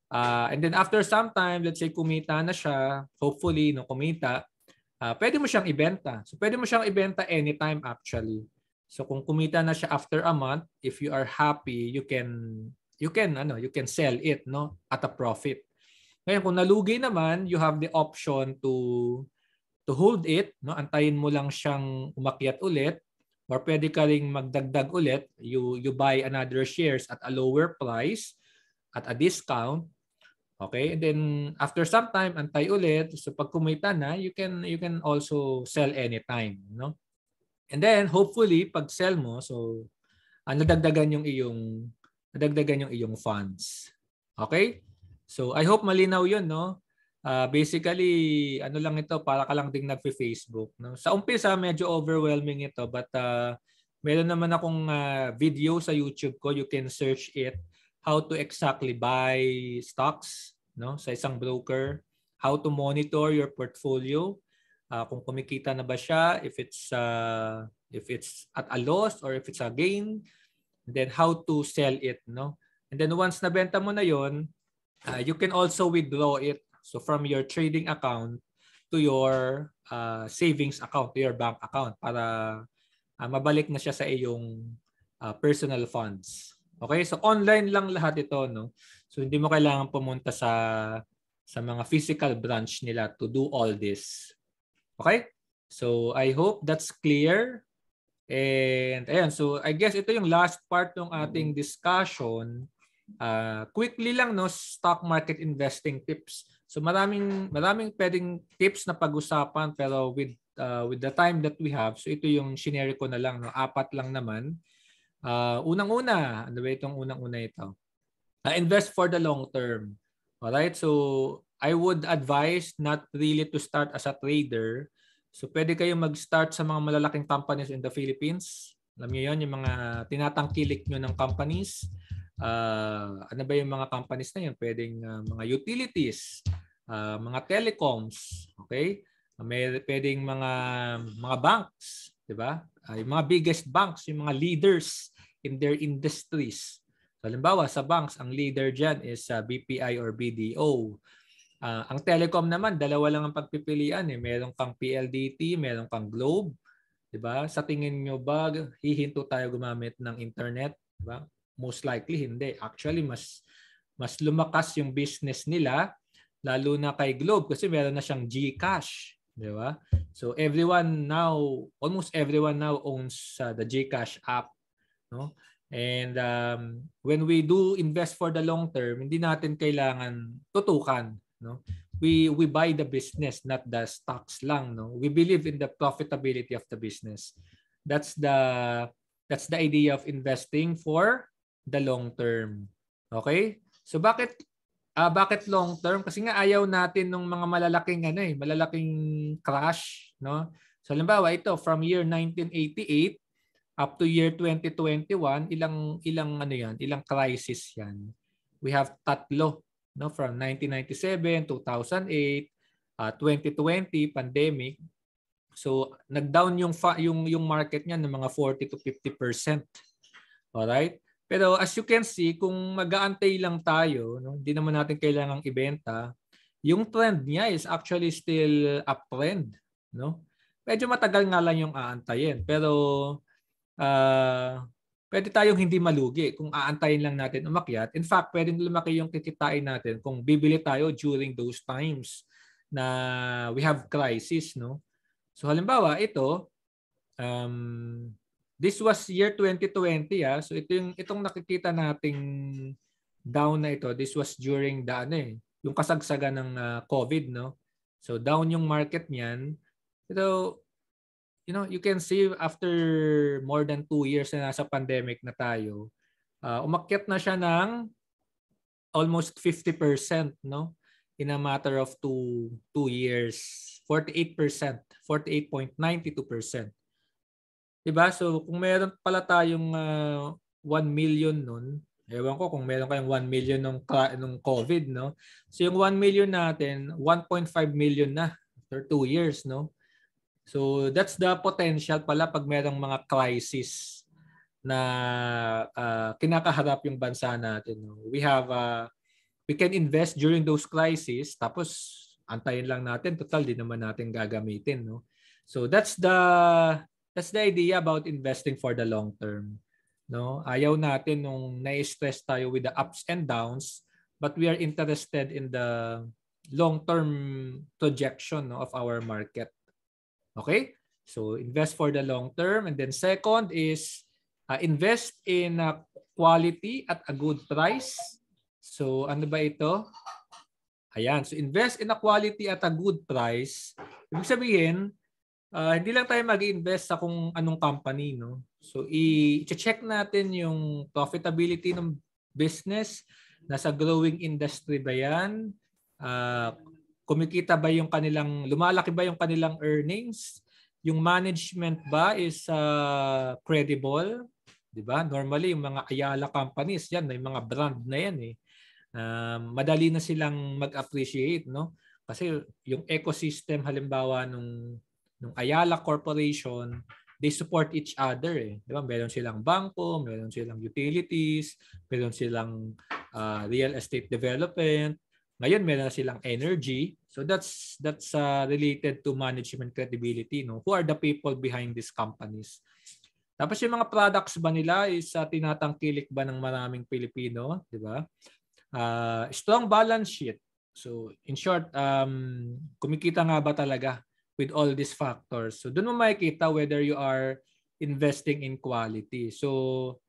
And then after some time, let's say kumita na siya, hopefully, no, kumita, pwede mo siyang ibenta. So pwede mo siyang ibenta anytime actually. So kung kumita na siya after a month, if you are happy, you can sell it, no, at a profit. Ngayon kung nalugi naman, you have the option to hold it, no, antayin mo lang siyang umakyat ulit, or pwede ka ring magdagdag ulit, you buy another shares at a lower price at a discount. Okay, and then after some time antay ulit, so pag kumita na, you can also sell anytime, no? And then hopefully pag sell mo, so nadagdagan yung iyong funds. Okay? So I hope malinaw 'yun, no? Basically ano lang ito, para ka lang ding nagfe-Facebook, no? Sa umpisa medyo overwhelming ito, but meron naman akong video sa YouTube ko, you can search it, how to exactly buy stocks, no, sa isang broker, how to monitor your portfolio, kung kumikita na ba siya, if it's at a loss or if it's a gain, and then how to sell it, no. And then once nabenta mo na yon, you can also withdraw it, so from your trading account to your savings account, to your bank account, para mabalik na siya sa iyong personal funds. Okay, so online lang lahat ito, no? So hindi mo kailangan pumunta sa mga physical branch nila to do all this. Okay? So I hope that's clear. And ayan, so I guess ito yung last part ng ating discussion. Quickly lang, no, stock market investing tips. So maraming pwedeng tips na pag-usapan, pero with the time that we have, so ito yung shinare ko na lang, no, 4 lang naman. Unang-una, ano ba itong unang-una ito? Invest for the long term. Alright, so I would advise not really to start as a trader. So pwede kayong mag-start sa mga malalaking companies in the Philippines. Alam niyo yon, yung mga tinatangkilik nyo ng companies. Ano ba yung mga companies na yun? Pwedeng mga utilities, mga telecoms, okay? Pwedeng mga banks, di ba? Yung mga biggest banks, yung mga leaders in their industries. So, halimbawa, sa banks, ang leader dyan is BPI or BDO. Ang telecom naman, dalawa lang ang pagpipilian. Meron kang PLDT, meron kang Globe. Diba? Sa tingin nyo ba, hihinto tayo gumamit ng internet? Diba? Most likely, hindi. Actually, mas lumakas yung business nila, lalo na kay Globe kasi meron na siyang GCash. Diba? So almost everyone now owns the GCash app, no? And when we do invest for the long term, hindi natin kailangan tutukan, no? We buy the business, not the stocks lang, no? We believe in the profitability of the business. That's the idea of investing for the long term. Okay? So bakit long term? Kasi nga ayaw natin ng mga malalaking crash, no? So halimbawa ito, from year 1988 up to year 2021, ilang crisis yan. We have 3, no, from 1997, 2008, 2020 pandemic. So nag-down yung market niya ng mga 40 to 50%. All right? Pero as you can see, kung mag-aantay lang tayo, no, hindi naman natin kailangang ibenta, yung trend niya is actually still uptrend, no? Medyo matagal nga lang yung aantayin, pero pwede tayong hindi malugi kung aantayin lang natin umakyat. In fact, pwedeng lumaki yung kikitain natin kung bibili tayo during those times na we have crisis, no? So halimbawa, ito, this was year 2020, so itong nakikita nating down na ito, this was during yung kasagsagan ng COVID, no? So down yung market niyan. Pero you can see after more than 2 years na nasa pandemic na tayo, umakyat na siya ng almost 50%, no? in a matter of 2 years. 48%, 48.92%. Diba? So kung meron pala tayong 1 million nun, ewan ko kung meron kayong 1 million nung COVID, no? So yung 1 million natin, 1.5 million na after 2 years, no? So that's the potential pala pag merong mga crisis na kinakaharap yung bansa natin. No? We can invest during those crises, tapos antayin lang natin, total di naman natin gagamitin, no? So that's the idea about investing for the long term, no? Ayaw natin nung na-stress tayo with the ups and downs, but we are interested in the long term projection, no, of our market. Okay? So invest for the long term, and then second is invest in quality at a good price. So ano ba ito? Ayan, so invest in a quality at a good price. Ibig sabihin, hindi lang tayo mag-invest sa kung anong company, no? So i-check natin yung profitability ng business, nasa growing industry ba 'yan? Kumikita ba yung kanilang, lumalaki ba yung kanilang earnings? Yung management ba is credible? 'Di ba? Normally yung mga Ayala companies, yan, may mga brand na yan eh. Madali na silang mag-appreciate, no? Kasi yung ecosystem halimbawa nung Ayala Corporation, they support each other eh. 'Di ba? Meron silang bangko, meron silang utilities, meron silang real estate development. Ngayon meron na silang energy. So that's related to management credibility, no? Who are the people behind these companies? Tapos yung mga products ba nila is tinatangkilik ba ng maraming Pilipino, 'di ba? Strong balance sheet. So in short, kumikita nga ba talaga with all these factors? So doon mo makikita whether you are investing in quality. So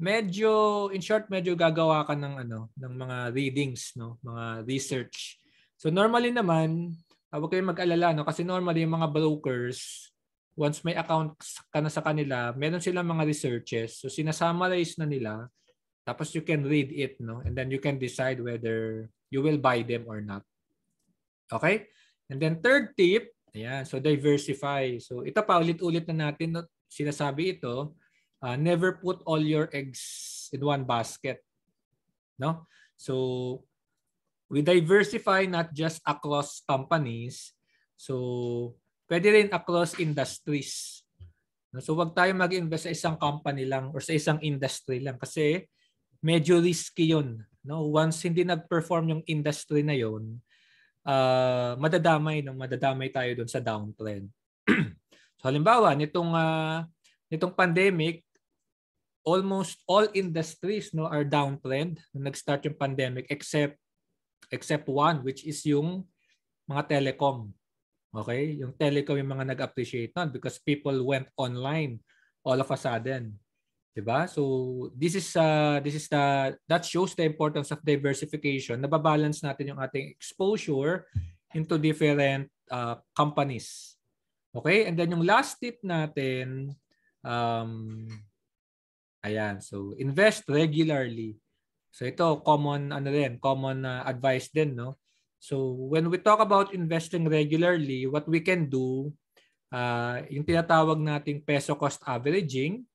in short, medyo gagawa ka ng mga readings, no, mga research. So normally naman, huwag kayong mag-alala, no, kasi normally yung mga brokers, once may account ka na sa kanila, meron silang mga researches. So sinasummarize na nila. Tapos you can read it, no? And then you can decide whether you will buy them or not. Okay? And then third tip, ayan, so diversify. So ito pa, ulit-ulit na natin, no, sinasabi ito, never put all your eggs in one basket. No? So we diversify not just across companies, so pwede rin across industries. So wag tayo mag-invest sa isang company lang or sa isang industry lang kasi medyo risky yun. No? Once hindi nag-perform yung industry na yun, madadamay tayo dun sa downtrend. So halimbawa, nitong pandemic, almost all industries, no, are downtrend nung nag-start yung pandemic except one, which is yung mga telecom. Okay? Yung telecom yung mga nag-appreciate nun because people went online all of a sudden. Diba? So that shows the importance of diversification. Nababalance natin yung ating exposure into different companies. Okay? And then yung last tip natin, ayan, so invest regularly. So ito common advice din, no? So when we talk about investing regularly, what we can do, yung tinatawag nating peso cost averaging.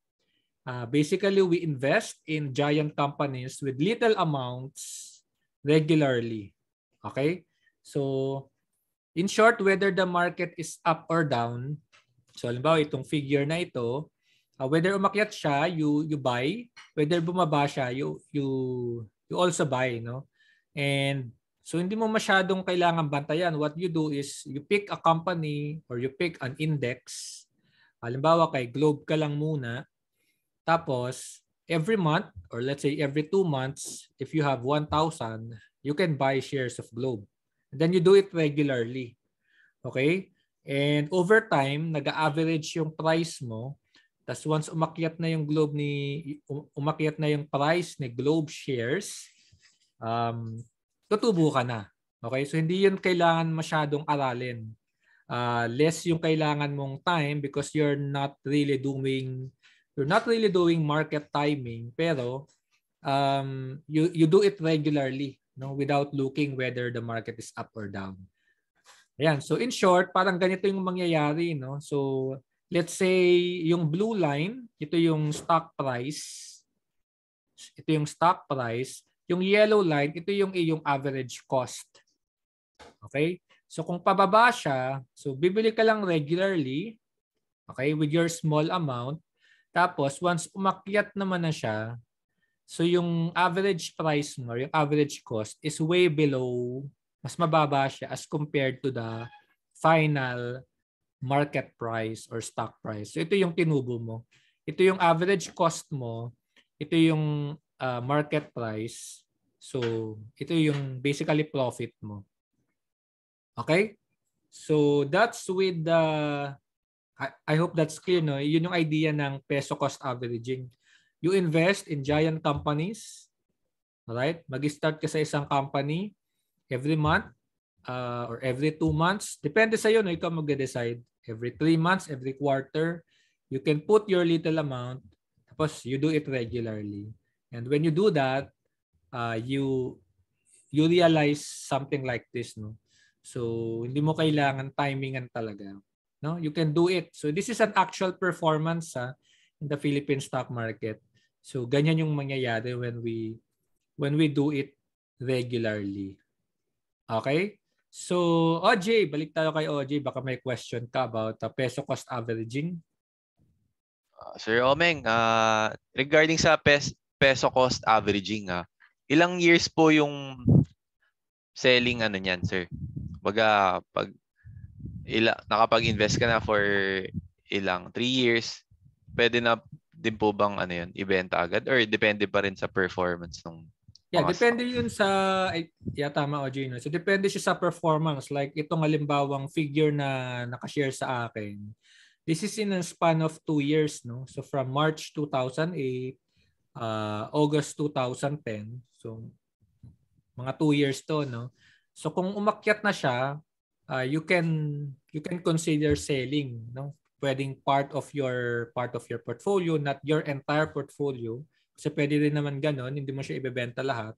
Basically, we invest in giant companies with little amounts regularly. Okay? So, in short, whether the market is up or down, so halimbawa itong figure na ito, whether umakyat siya, you buy. Whether bumaba siya, you also buy, no? And so hindi mo masyadong kailangan bantayan. What you do is you pick a company or you pick an index. Halimbawa kay Globe ka lang muna. Tapos, every month, or let's say every 2 months, if you have 1,000, you can buy shares of Globe. And then you do it regularly. Okay? And over time, nag-average yung price mo. Tapos once umakyat na yung price ni Globe shares, tutubo ka na. Okay? So, hindi yun kailangan masyadong aralin. Less yung kailangan mong time because you're not really doing market timing, pero you do it regularly, no, without looking whether the market is up or down. Ayan, so in short, parang ganito yung mangyayari, no? So let's say yung blue line, ito yung stock price. Ito yung stock price. Yung yellow line, ito yung iyong average cost. Okay? So kung pababa siya, so bibili ka lang regularly, okay, with your small amount. Tapos once umakyat naman na siya, so yung average price mo, yung average cost is way below, mas mababa siya as compared to the final market price or stock price. So ito yung tinubo mo. Ito yung average cost mo. Ito yung market price. So ito yung basically profit mo. Okay? So that's with the I hope that's clear, no? Yun yung idea ng peso cost averaging. You invest in giant companies, right? Mag-start ka sa isang company every month or every 2 months. Depende sa iyo, no? Ikaw mag-decide. Every 3 months, every quarter, you can put your little amount, tapos you do it regularly. And when you do that, you realize something like this, no? So, hindi mo kailangan timingan talaga. No? You can do it. So, this is an actual performance in the Philippine stock market. So, ganyan yung mangyayari when we do it regularly. Okay? So, OJ, balik tayo kay OJ. Baka may question ka about peso cost averaging. Sir Omeng, regarding sa peso cost averaging, ilang years po yung selling niyan, sir? Baga, pag nakapag-invest ka na for ilang 3 years, pwede na din po bang ibenta agad or depende pa rin sa performance ng depende yun sa tama, OJ, no? So depende siya sa performance. Like itong halimbawang figure na nakashare sa akin. This is in a span of 2 years, no? So from March 2008, August 2010. So mga 2 years to, no? So kung umakyat na siya, you can consider selling, no? Pwedeng part of your portfolio, not your entire portfolio. Kasi pwede rin naman ganon, hindi mo siya ibebenta lahat.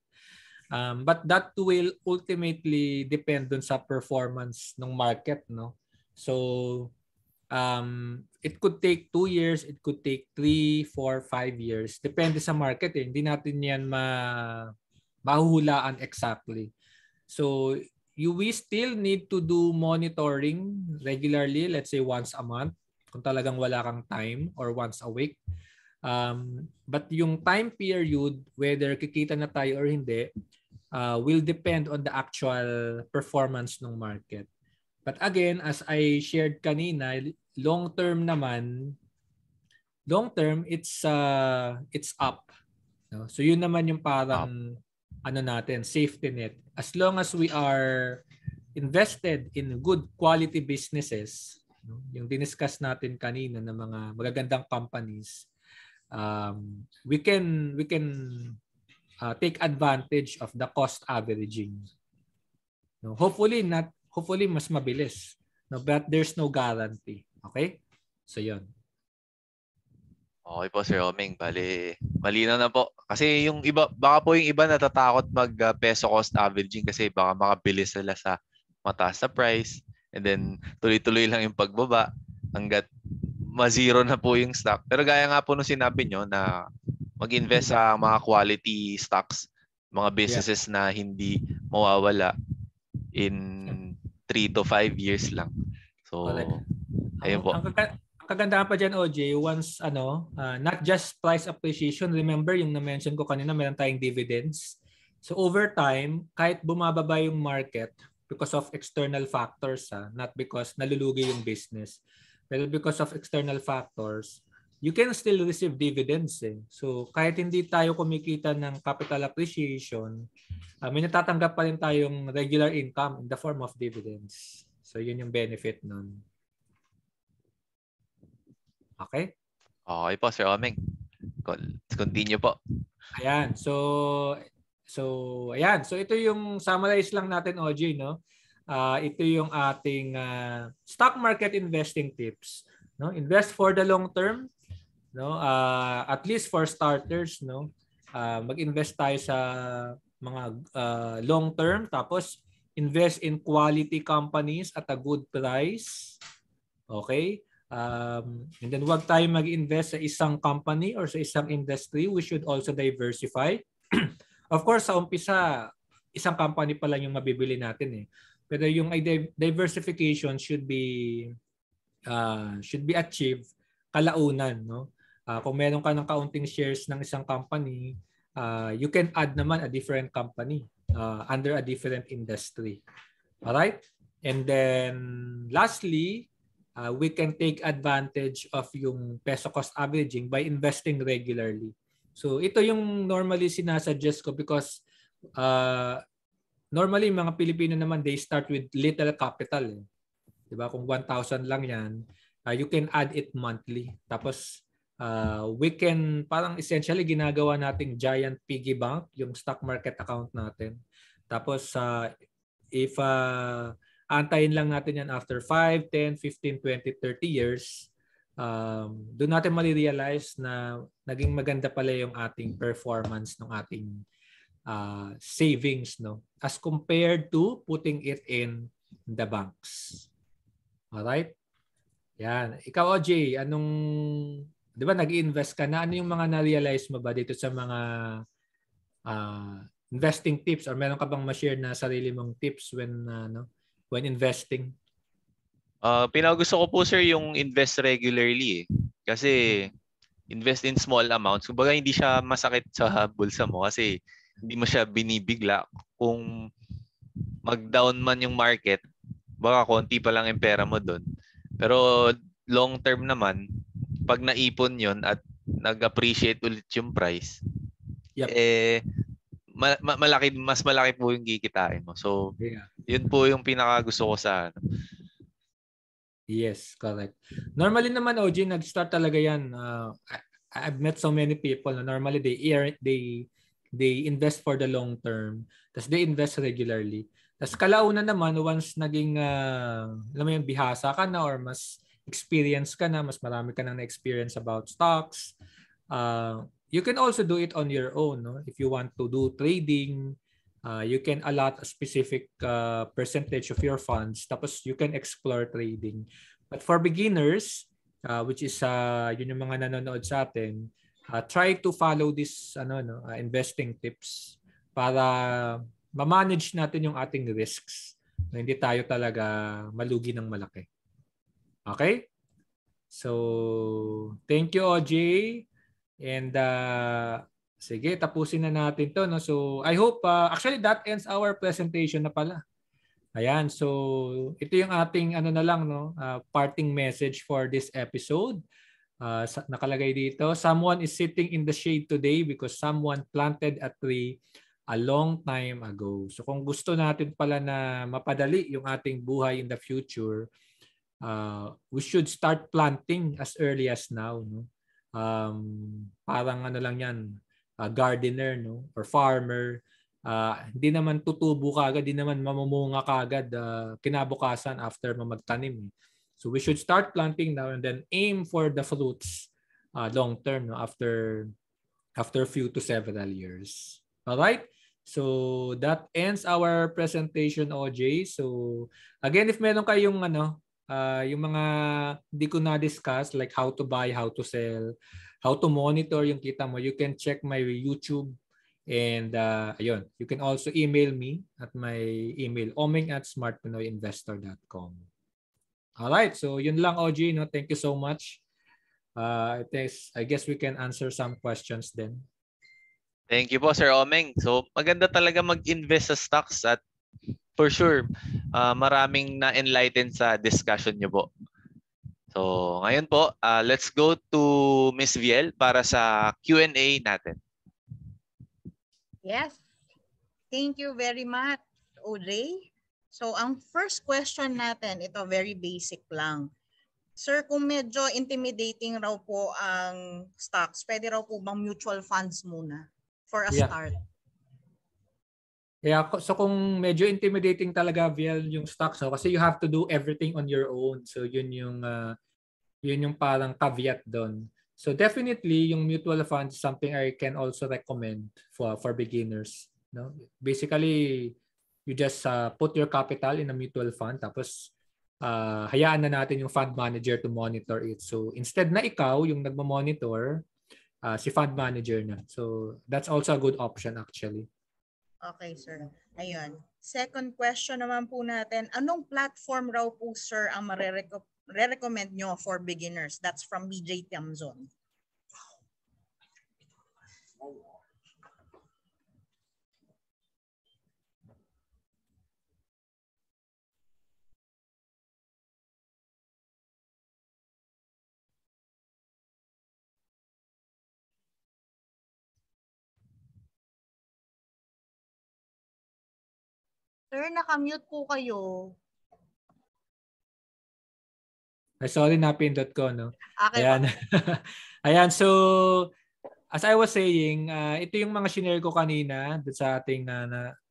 But that will ultimately depend dun sa performance ng market, no? So it could take 2 years, it could take 3, 4, 5 years. Depende sa market, eh. Hindi natin yan mahuhulaan exactly. So we still need to do monitoring regularly, let's say once a month, kung talagang wala kang time, or once a week. But yung time period, whether kikita na tayo or hindi, will depend on the actual performance ng market. But again, as I shared kanina, long term, it's up. No? So yun naman yung parang safety net. As long as we are invested in good quality businesses, no? Yung diniscuss natin kanina ng mga magagandang companies, we can take advantage of the cost averaging. No? Hopefully mas mabilis. No, but there's no guarantee. Okay? So yun. Okay po, Sir Omeng. Bali, malinaw na po. Kasi yung iba, baka po yung iba natatakot mag peso cost averaging kasi baka makabilis sila sa mataas na price and then tuloy-tuloy lang yung pagbaba hanggat ma-zero na po yung stock. Pero gaya nga po nung sinabi nyo na mag-invest sa mga quality stocks, mga businesses na hindi mawawala in 3 to 5 years lang. So, ayun po. Ang kagandahan pa dyan, OJ, once not just price appreciation, remember yung na-mention ko kanina, meron tayong dividends. So over time, kahit bumababa yung market because of external factors, not because nalulugi yung business, pero because of external factors, you can still receive dividends. So kahit hindi tayo kumikita ng capital appreciation, may natatanggap pa rin tayong regular income in the form of dividends. So yun yung benefit nun. Okay? Okay po, Sir Omeng. Continue po. Ayan. So ayan. So ito yung summarize lang natin, OJ, no? Ito yung ating stock market investing tips, no? Invest for the long term, no? At least for starters, no? Mag-invest tayo sa mga long term, tapos invest in quality companies at a good price. Okay? And then wag tayo mag-invest sa isang company or sa isang industry. We should also diversify. Of course, sa umpisa, isang company pa lang yung mabibili natin eh. Pero yung diversification should be achieved kalaunan, no? Kung meron ka ng kaunting shares ng isang company, you can add naman a different company under a different industry. All right? And then lastly, we can take advantage of yung peso cost averaging by investing regularly. So ito yung normally sinasuggest ko because normally mga Pilipino naman, they start with little capital. Eh. Diba? Kung 1,000 lang yan, you can add it monthly. Tapos we can, parang essentially ginagawa nating giant piggy bank, yung stock market account natin. Tapos if antayin lang natin yan after 5, 10, 15, 20, 30 years, doon natin marirealize na naging maganda pala yung ating performance ng ating savings, no, as compared to putting it in the banks. Alright? Yan. Ikaw, OJ, di ba nag-invest ka na? Ano yung mga na-realize mo ba dito sa mga investing tips, or meron ka bang ma-share na sarili mong tips when investing? Pinakagusto ko po, sir, yung invest regularly eh. Kasi invest in small amounts. Kumbaga hindi siya masakit sa bulsa mo kasi hindi mo siya binibigla. Kung mag-down man yung market, baka konti pa lang yung pera mo doon. Pero long term naman, pag naipon yon at nag-appreciate ulit yung price, mas malaki po yung kikitain mo. So, yun po yung pinakagusto ko sa Yes, correct. Normally naman, OG, nag-start talaga yan. I've met so many people na normally they invest for the long term. Tapos they invest regularly. Tapos kalaunan naman, once naging alam mo yung bihasa ka na or mas experience ka na, mas marami ka na na-experience about stocks, you can also do it on your own. No? If you want to do trading, you can allot a specific percentage of your funds, tapos you can explore trading. But for beginners, which is yun yung mga nanonood sa atin, try to follow this investing tips para ma-manage natin yung ating risks na hindi tayo talaga malugi ng malaki. Okay? So, thank you, OJ. And sige, tapusin na natin to. No? So, I hope, actually that ends our presentation na pala. Ayan, so ito yung ating parting message for this episode. Nakalagay dito, someone is sitting in the shade today because someone planted a tree a long time ago. So kung gusto natin pala na mapadali yung ating buhay in the future, we should start planting as early as now. No? Parang lang yan, gardener, no, or farmer, hindi naman tutubo kaagad, hindi naman mamumunga kaagad kinabukasan after magtanim. So we should start planting now and then aim for the fruits long term, no, after few to several years. All right? So that ends our presentation, OJ. So again, if meron kayong yung mga hindi ko na-discuss, like how to buy, how to sell, how to monitor yung kita mo, you can check my YouTube. And ayun, you can also email me at my email, oming@smartpinoyinvestor.com. Alright, so yun lang, OG. No? Thank you so much. I guess we can answer some questions then. Thank you po, Sir Omeng. So maganda talaga mag-invest sa stocks at for sure, maraming na-enlighten sa discussion nyo po. So ngayon po, let's go to Ms. Viel para sa Q&A natin. Yes. Thank you very much, OJ. So ang first question natin, ito very basic lang. Sir, kung medyo intimidating raw po ang stocks, pwede raw po bang mutual funds muna for a start? Yeah, so kung medyo intimidating talaga, Viel, yung stocks, kasi you have to do everything on your own. So yun yung parang caveat doon. So definitely yung mutual funds is something I can also recommend for beginners. no? Basically, you just put your capital in a mutual fund tapos hayaan na natin yung fund manager to monitor it. So instead na ikaw yung nagmo-monitor, si fund manager na. So that's also a good option actually. Okay, sir. Ayun. Second question naman po natin, anong platform raw po, sir, ang re-recommend nyo for beginners? That's from BJ Tiamzon. Sir, nakamute po kayo. Ay, sorry, napindot ko, no? Okay, Ayan. Ayan, so as I was saying, ito yung mga shinare ko kanina sa ating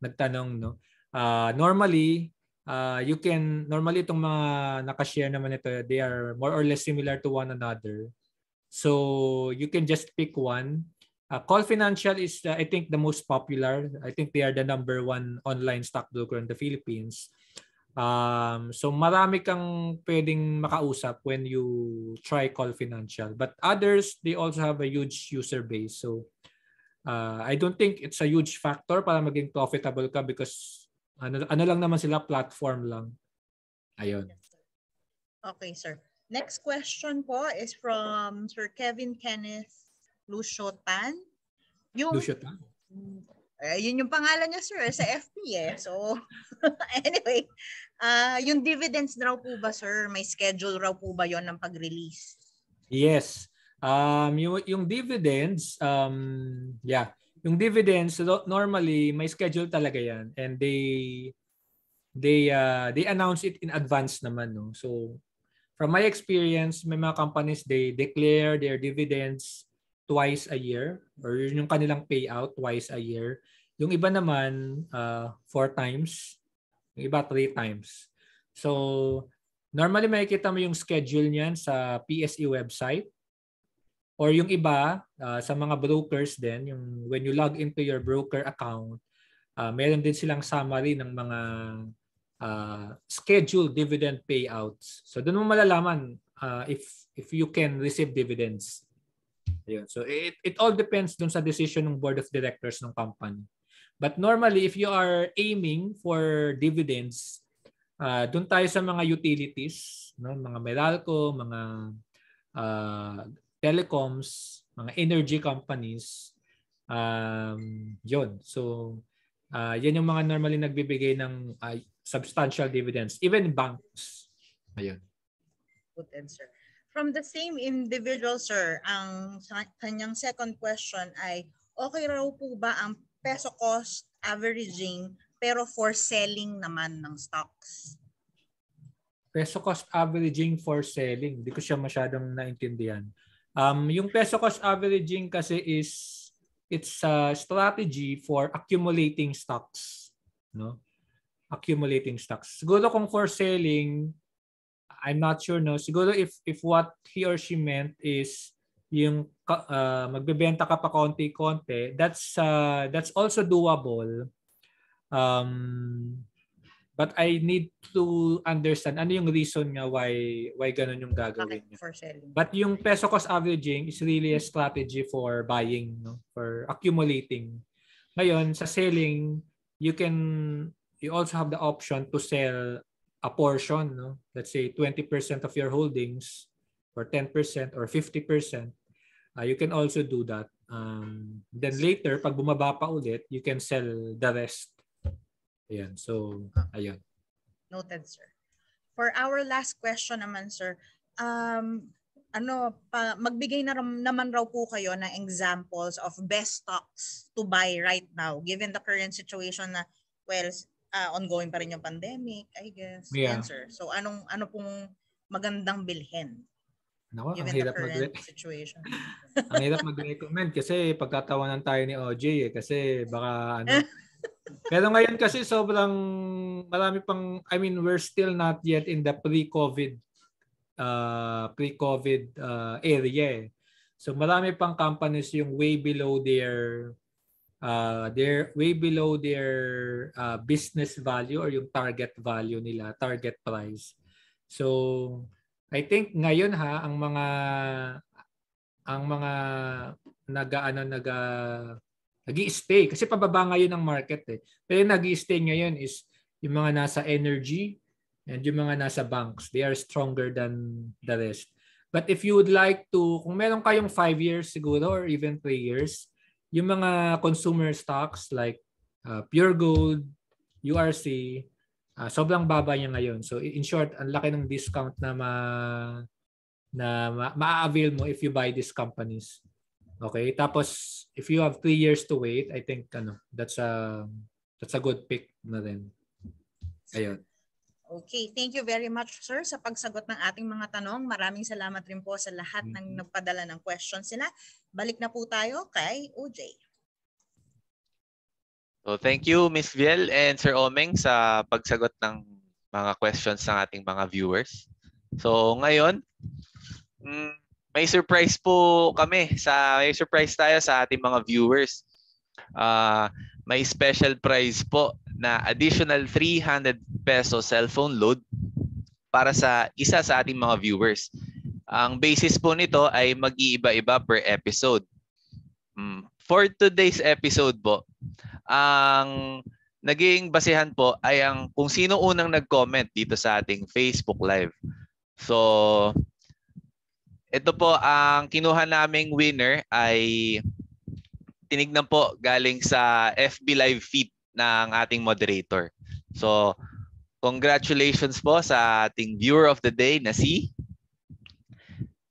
nagtanong, no? Normally itong mga nakashare naman ito, they are more or less similar to one another. So you can just pick one. Call Financial is I think the most popular. I think they are the number 1 online stockbroker in the Philippines. So marami kang pwedeng makausap when you try Call Financial. But others, they also have a huge user base. So I don't think it's a huge factor para maging profitable ka because ano lang naman sila, platform lang. Ayun. Okay, sir. Next question po is from Sir Kevin Kenneth Lucio-Tan. Lucio-Tan? Yun yung pangalan niya, sir, sa FB eh. So, anyway, yung dividends raw po ba, sir? May schedule raw po ba yon ng pag-release? Yes. Yung dividends, yung dividends normally may schedule talaga yan, and they announce it in advance naman, no. So from my experience, may mga companies they declare their dividends twice a year, or yung kanilang payout twice a year. Yung iba naman 4 times, yung iba 3 times. So normally makikita mo yung schedule niyan sa PSE website. Or yung iba, sa mga brokers din, yung when you log into your broker account, meron din silang summary ng mga scheduled dividend payouts. So doon mo malalaman if you can receive dividends. Ayun. So it all depends dun sa decision ng board of directors ng company. But normally, if you are aiming for dividends, doon tayo sa mga utilities, no? Mga Meralco, mga telecoms, mga energy companies, yun. So, yan yung mga normally nagbibigay ng substantial dividends, even banks. Ayun. Good answer. From the same individual, sir, ang kanyang second question ay, okay raw po ba ang peso cost averaging pero for selling naman ng stocks? Peso cost averaging for selling, hindi ko siya masyadong naintindihan. Yung peso cost averaging kasi it's a strategy for accumulating stocks, no? Accumulating stocks. Siguro kung for selling, I'm not sure, no. Siguro if what he or she meant is yung magbebenta ka pa konti-konti, that's also doable. But I need to understand ano yung reason nga why ganun yung gagawin niya. For selling. But yung peso cost averaging is really a strategy for buying, no? For accumulating. Ngayon, sa selling, you also have the option to sell a portion, no? Let's say 20% of your holdings or 10% or 50%. You can also do that. Then later, pag bumaba pa ulit, you can sell the rest. Ayan. So, ayun. Noted, sir. For our last question naman, sir, magbigay naman raw po kayo ng examples of best stocks to buy right now given the current situation na, well, ongoing pa rin yung pandemic, I guess. Yeah. Yan, sir. So, ano pong magandang bilhin? Nako, given ang hirap the current situation. Ang hirap mag-recommend kasi pagtatawanan tayo ni OJ kasi baka Pero ngayon kasi sobrang marami pang, I mean, we're still not yet in the pre-COVID area. So marami pang companies yung way below their they're way below their business value or yung target value nila, target price. So I think ngayon ang mga nag-i-stay kasi pababa ngayon ang market eh. Pero nag-i-stay ngayon is yung mga nasa energy and yung mga nasa banks. They are stronger than the rest. But if you would like to, kung meron kayong 5 years siguro or even 3 years, yung mga consumer stocks like Pure Gold, URC, sobrang baba niya ngayon. So in short, ang laki ng discount na ma-avail mo if you buy these companies. Okay? Tapos if you have 3 years to wait, I think that's a good pick na rin. Ayun. Okay, thank you very much, sir, sa pagsagot ng ating mga tanong. Maraming salamat rin po sa lahat ng nagpadala ng questions nila. Balik na po tayo kay OJ. So thank you, Ms. Viel and Sir Omeng sa pagsagot ng mga questions ng ating mga viewers. So ngayon, may surprise po kami. May surprise tayo sa ating mga viewers. May special prize po na additional 300 peso cellphone load para sa isa sa ating mga viewers. Ang basis po nito ay mag-iiba-iba per episode. For today's episode po, ang naging basehan po ay ang kung sino unang nag-comment dito sa ating Facebook Live. So, ito po ang kinuha naming winner ay tinignan po galing sa FB Live feed ng ating moderator. So, congratulations po sa ating viewer of the day na si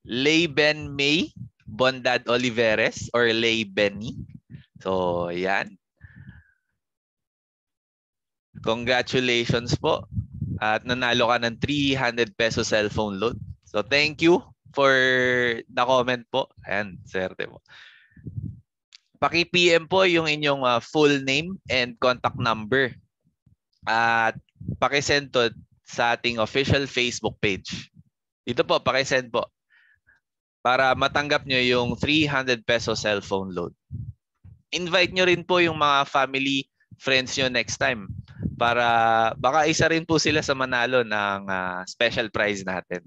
Leyben May Bondad Oliveres or Leybenny. So, yan. Congratulations po. At nanalo ka ng 300 peso cellphone load. So, thank you for the comment po. Ayan, swerte po. Paki-PM po yung inyong full name and contact number. At paki-send to sa ating official Facebook page. Dito po, paki-send po. Para matanggap nyo yung 300 peso cellphone load. Invite nyo rin po yung mga family, friends nyo next time. Para baka isa rin po sila sa manalo ng special prize natin.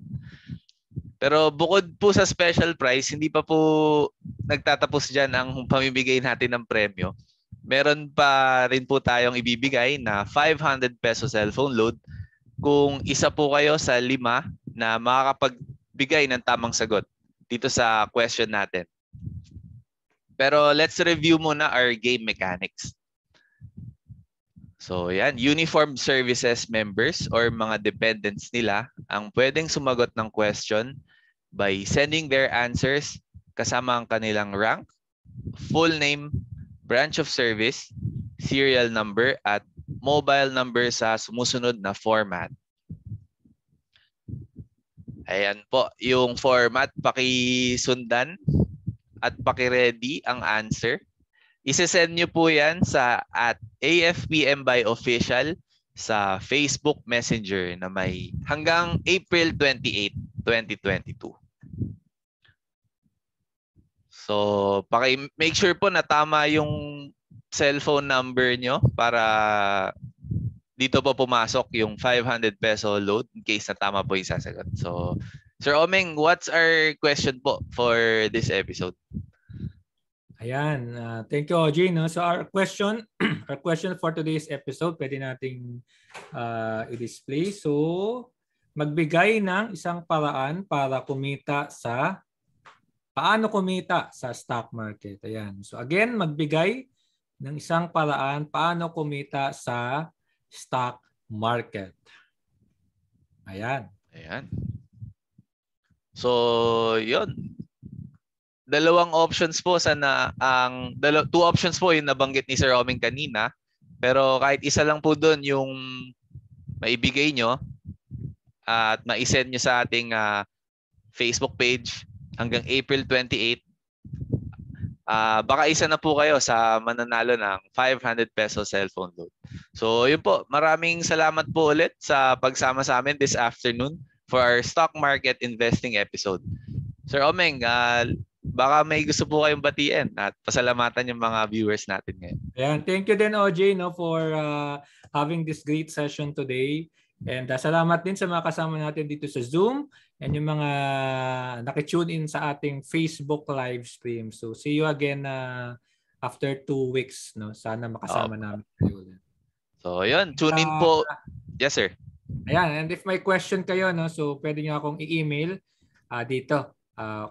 Pero bukod po sa special prize, hindi pa po nagtatapos dyan ang pamimigay natin ng premyo. Meron pa rin po tayong ibibigay na 500 peso cellphone load kung isa po kayo sa 5 na makakapagbigay ng tamang sagot dito sa question natin. Pero let's review muna our game mechanics. So yan, uniformed services members or mga dependents nila ang pwedeng sumagot ng question by sending their answers kasama ang kanilang rank, full name, branch of service, serial number, at mobile number sa sumusunod na format. Ayan po, yung format, pakisundan at paki-ready ang answer. Isesend nyo po yan sa @AFPM-by-official sa Facebook Messenger na may hanggang April 28, 2022. So, make sure po na tama yung cellphone number nyo para dito po pumasok yung 500 peso load in case na tama po yung sasagot. So, Sir Omeng, what's our question po for this episode? Ayan, thank you, OJ. No? So our question for today's episode, pwede nating i-display. So, magbigay ng isang paraan para paano kumita sa stock market. Ayan. So again, magbigay ng isang paraan paano kumita sa stock market. Ayan. Ayan. So, yun. Dalawang options po two options po yung nabanggit ni Sir Omeng kanina. Pero kahit isa lang po doon yung maibigay nyo at ma-send nyo sa ating Facebook page hanggang April 28. Baka isa na po kayo sa mananalo ng 500 peso cellphone load. So yun po, maraming salamat po ulit sa pagsama sa amin this afternoon for our stock market investing episode. Sir Omeng, baka may gusto po kayong batiin at pasalamatan yung mga viewers natin ngayon. Ayan, thank you din OJ for having this great session today. And salamat din sa mga kasama natin dito sa Zoom and yung mga nakitune in sa ating Facebook live stream. So see you again after 2 weeks. No? Sana makasama namin kayo. So yun, tune in po. Yes sir. Ayan, and if may question kayo, no, so pwede nyo akong i-email dito.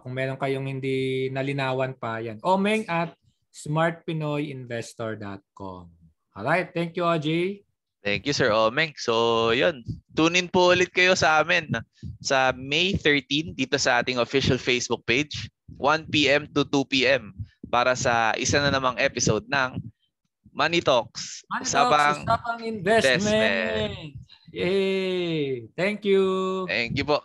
Kung meron kayong hindi nalinawan pa, yan. omeng@smartpinoyinvestor.com. Alright, thank you, OJ. Thank you, Sir Omeng. So, yun. Tune in po ulit kayo sa amin sa May 13 dito sa ating official Facebook page, 1 p.m. to 2 p.m. para sa isa na namang episode ng Money Talks. Usapang Investment. Yay! Thank you. Thank you po.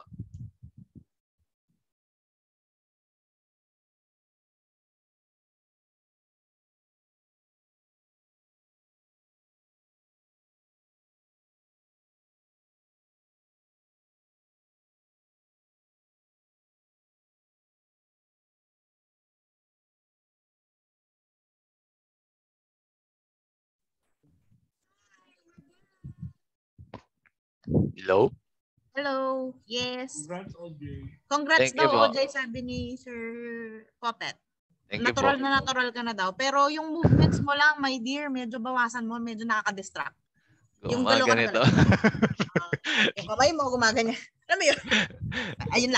Hello? Hello. Yes. Congrats, OJ. Congrats Thank you daw, po. OJ, sabi ni Sir Popet. Thank you Natural po. na natural ka na daw. Pero yung movements mo lang, my dear, medyo bawasan mo, medyo nakaka-distract. Yung Mga galaw ka na ganito. Yung kamay mo, gumaganyan. Alam mo yun? Ayun lang.